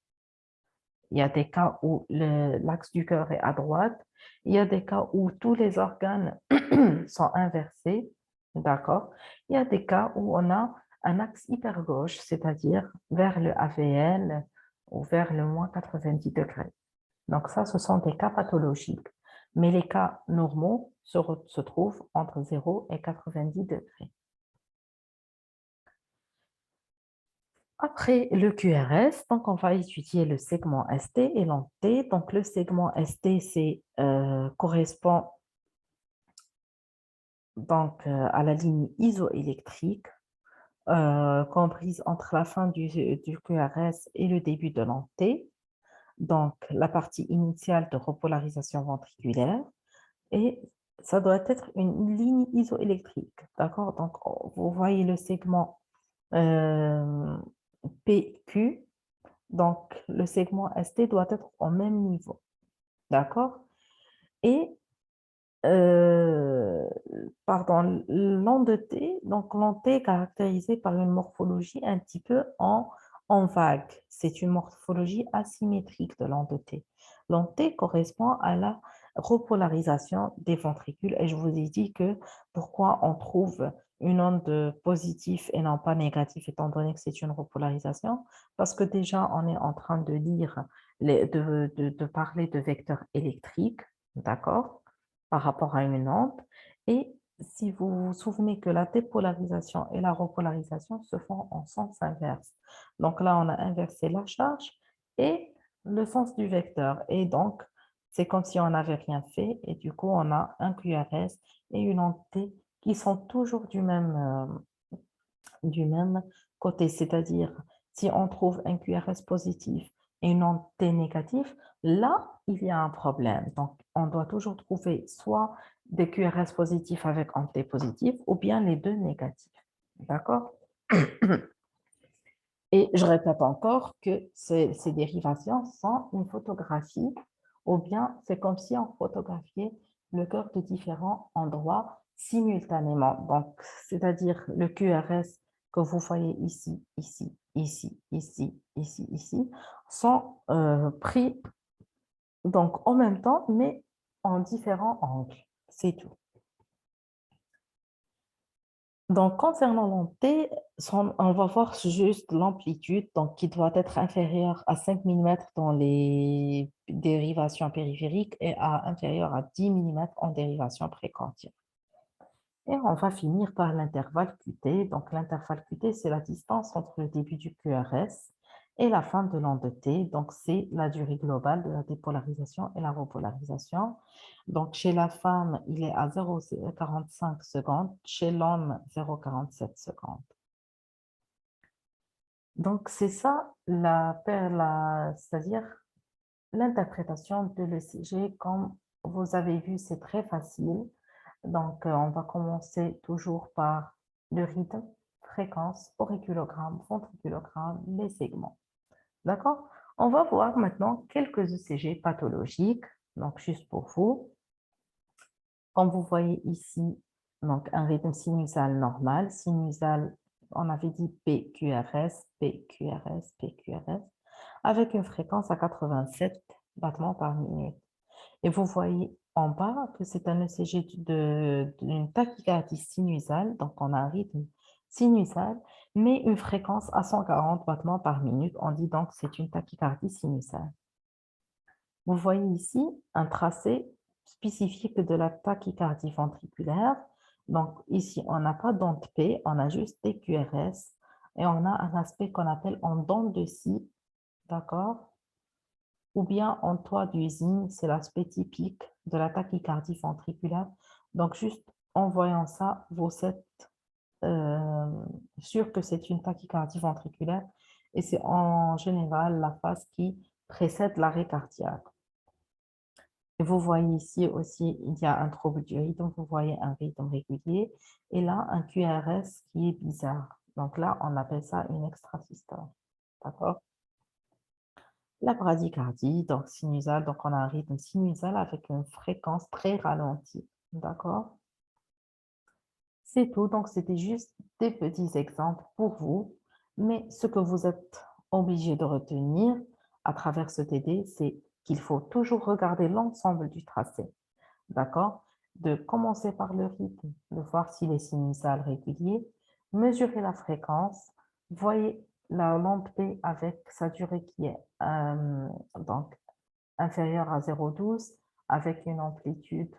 Il y a des cas où l'axe du cœur est à droite. Il y a des cas où tous les organes sont inversés. D'accord? Il y a des cas où on a un axe hypergauche, c'est-à-dire vers le AVL ou vers le moins 90 degrés. Donc ça, ce sont des cas pathologiques. Mais les cas normaux se trouvent entre 0 et 90 degrés. Après le QRS, donc on va étudier le segment ST et l'ANT. Donc le segment ST, correspond donc à la ligne isoélectrique comprise entre la fin du QRS et le début de l'ANT. Donc la partie initiale de repolarisation ventriculaire et ça doit être une ligne isoélectrique. D'accord? Donc vous voyez le segment euh, PQ. Donc, le segment ST doit être au même niveau. D'accord? Et, euh, pardon, l'onde T, donc l'onde T est caractérisée par une morphologie un petit peu en vague. C'est une morphologie asymétrique de l'onde T. L'onde T correspond à la repolarisation des ventricules. Et je vous ai dit que pourquoi on trouve une onde positive et non pas négative, étant donné que c'est une repolarisation, parce que déjà, on est en train de lire, de parler de vecteurs électriques, d'accord, par rapport à une onde. Et si vous vous souvenez que la dépolarisation et la repolarisation se font en sens inverse. Donc là, on a inversé la charge et le sens du vecteur. Et donc, c'est comme si on n'avait rien fait. Et du coup, on a un QRS et une onde T qui sont toujours du même côté. C'est-à-dire, si on trouve un QRS positif et une onde T négative, là, il y a un problème. Donc, on doit toujours trouver soit des QRS positifs avec onde T positive ou bien les deux négatifs. D'accord? Et je répète encore que ces dérivations sont une photographie ou bien c'est comme si on photographiait le cœur de différents endroits simultanément. Donc, c'est-à-dire le QRS que vous voyez ici, ici, ici, ici, ici, ici, sont pris donc en même temps, mais en différents angles. C'est tout. Donc, concernant l'onté, on va voir juste l'amplitude, donc qui doit être inférieure à 5 mm dans les dérivations périphériques et à inférieure à 10 mm en dérivation précordiale. Et on va finir par l'intervalle QT. Donc, l'intervalle QT, c'est la distance entre le début du QRS et la fin de l'onde T. Donc, c'est la durée globale de la dépolarisation et la repolarisation. Donc, chez la femme, il est à 0,45 secondes. Chez l'homme, 0,47 secondes. Donc, c'est ça, c'est-à-dire l'interprétation de l'ECG. Comme vous avez vu, c'est très facile. Donc, on va commencer toujours par le rythme, fréquence, auriculogramme, ventriculogramme, les segments. D'accord? On va voir maintenant quelques ECG pathologiques. Donc, juste pour vous, comme vous voyez ici, donc un rythme sinusal normal. Sinusal, on avait dit PQRS, PQRS, PQRS, avec une fréquence à 87 battements par minute. Et vous voyez en bas que c'est un ECG d'une tachycardie sinusale, donc on a un rythme sinusal, mais une fréquence à 140 battements par minute. On dit donc que c'est une tachycardie sinusale. Vous voyez ici un tracé spécifique de la tachycardie ventriculaire. Donc ici, on n'a pas d'onde P, on a juste des QRS et on a un aspect qu'on appelle en dents de scie, d'accord? Ou bien en toit d'usine, c'est l'aspect typique de la tachycardie ventriculaire. Donc, juste en voyant ça, vous êtes sûr que c'est une tachycardie ventriculaire et c'est en général la phase qui précède l'arrêt cardiaque. Et vous voyez ici aussi, il y a un trouble du rythme, vous voyez un rythme régulier et là, un QRS qui est bizarre. Donc là, on appelle ça une extrasystole. D'accord? La bradycardie, donc sinusale, donc on a un rythme sinusal avec une fréquence très ralentie. D'accord? C'est tout, donc c'était juste des petits exemples pour vous, mais ce que vous êtes obligé de retenir à travers ce TD, c'est qu'il faut toujours regarder l'ensemble du tracé, d'accord? De commencer par le rythme, de voir s'il est sinusal régulier, mesurer la fréquence, voyez la lampe T avec sa durée qui est donc inférieure à 0,12 avec une amplitude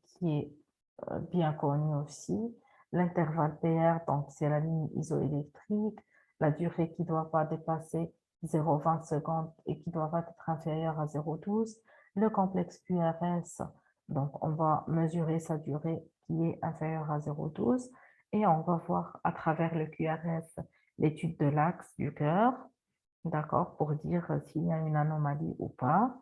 qui est bien connue aussi. L'intervalle PR, donc c'est la ligne isoélectrique, la durée qui ne doit pas dépasser 0,20 secondes et qui doit être inférieure à 0,12. Le complexe QRS, donc on va mesurer sa durée qui est inférieure à 0,12 et on va voir à travers le QRS l'étude de l'axe du cœur, d'accord, pour dire s'il y a une anomalie ou pas.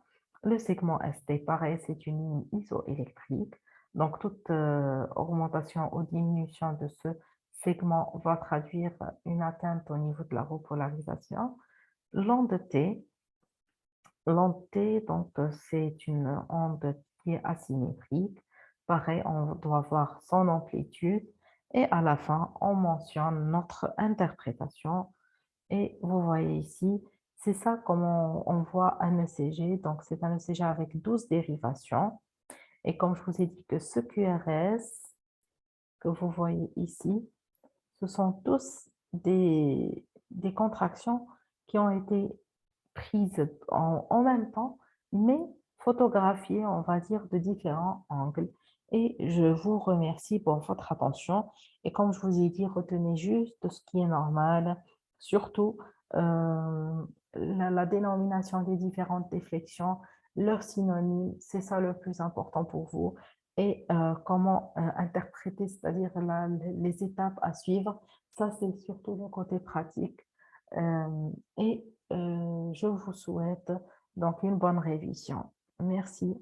Le segment ST, pareil, c'est une ligne isoélectrique. Donc, toute augmentation ou diminution de ce segment va traduire une atteinte au niveau de la repolarisation. L'onde T, donc c'est une onde qui est asymétrique. Pareil, on doit voir son amplitude et à la fin, on mentionne notre interprétation et vous voyez ici, c'est ça comment on voit un ECG. Donc, c'est un ECG avec 12 dérivations. Et comme je vous ai dit que ce QRS que vous voyez ici, ce sont tous des contractions qui ont été prises en même temps, mais photographiées, on va dire, de différents angles. Et je vous remercie pour votre attention. Et comme je vous ai dit, retenez juste ce qui est normal, surtout la dénomination des différentes déflexions, leurs synonymes, c'est ça le plus important pour vous. Et comment interpréter, c'est-à-dire les étapes à suivre, ça c'est surtout le côté pratique. Et je vous souhaite donc une bonne révision. Merci.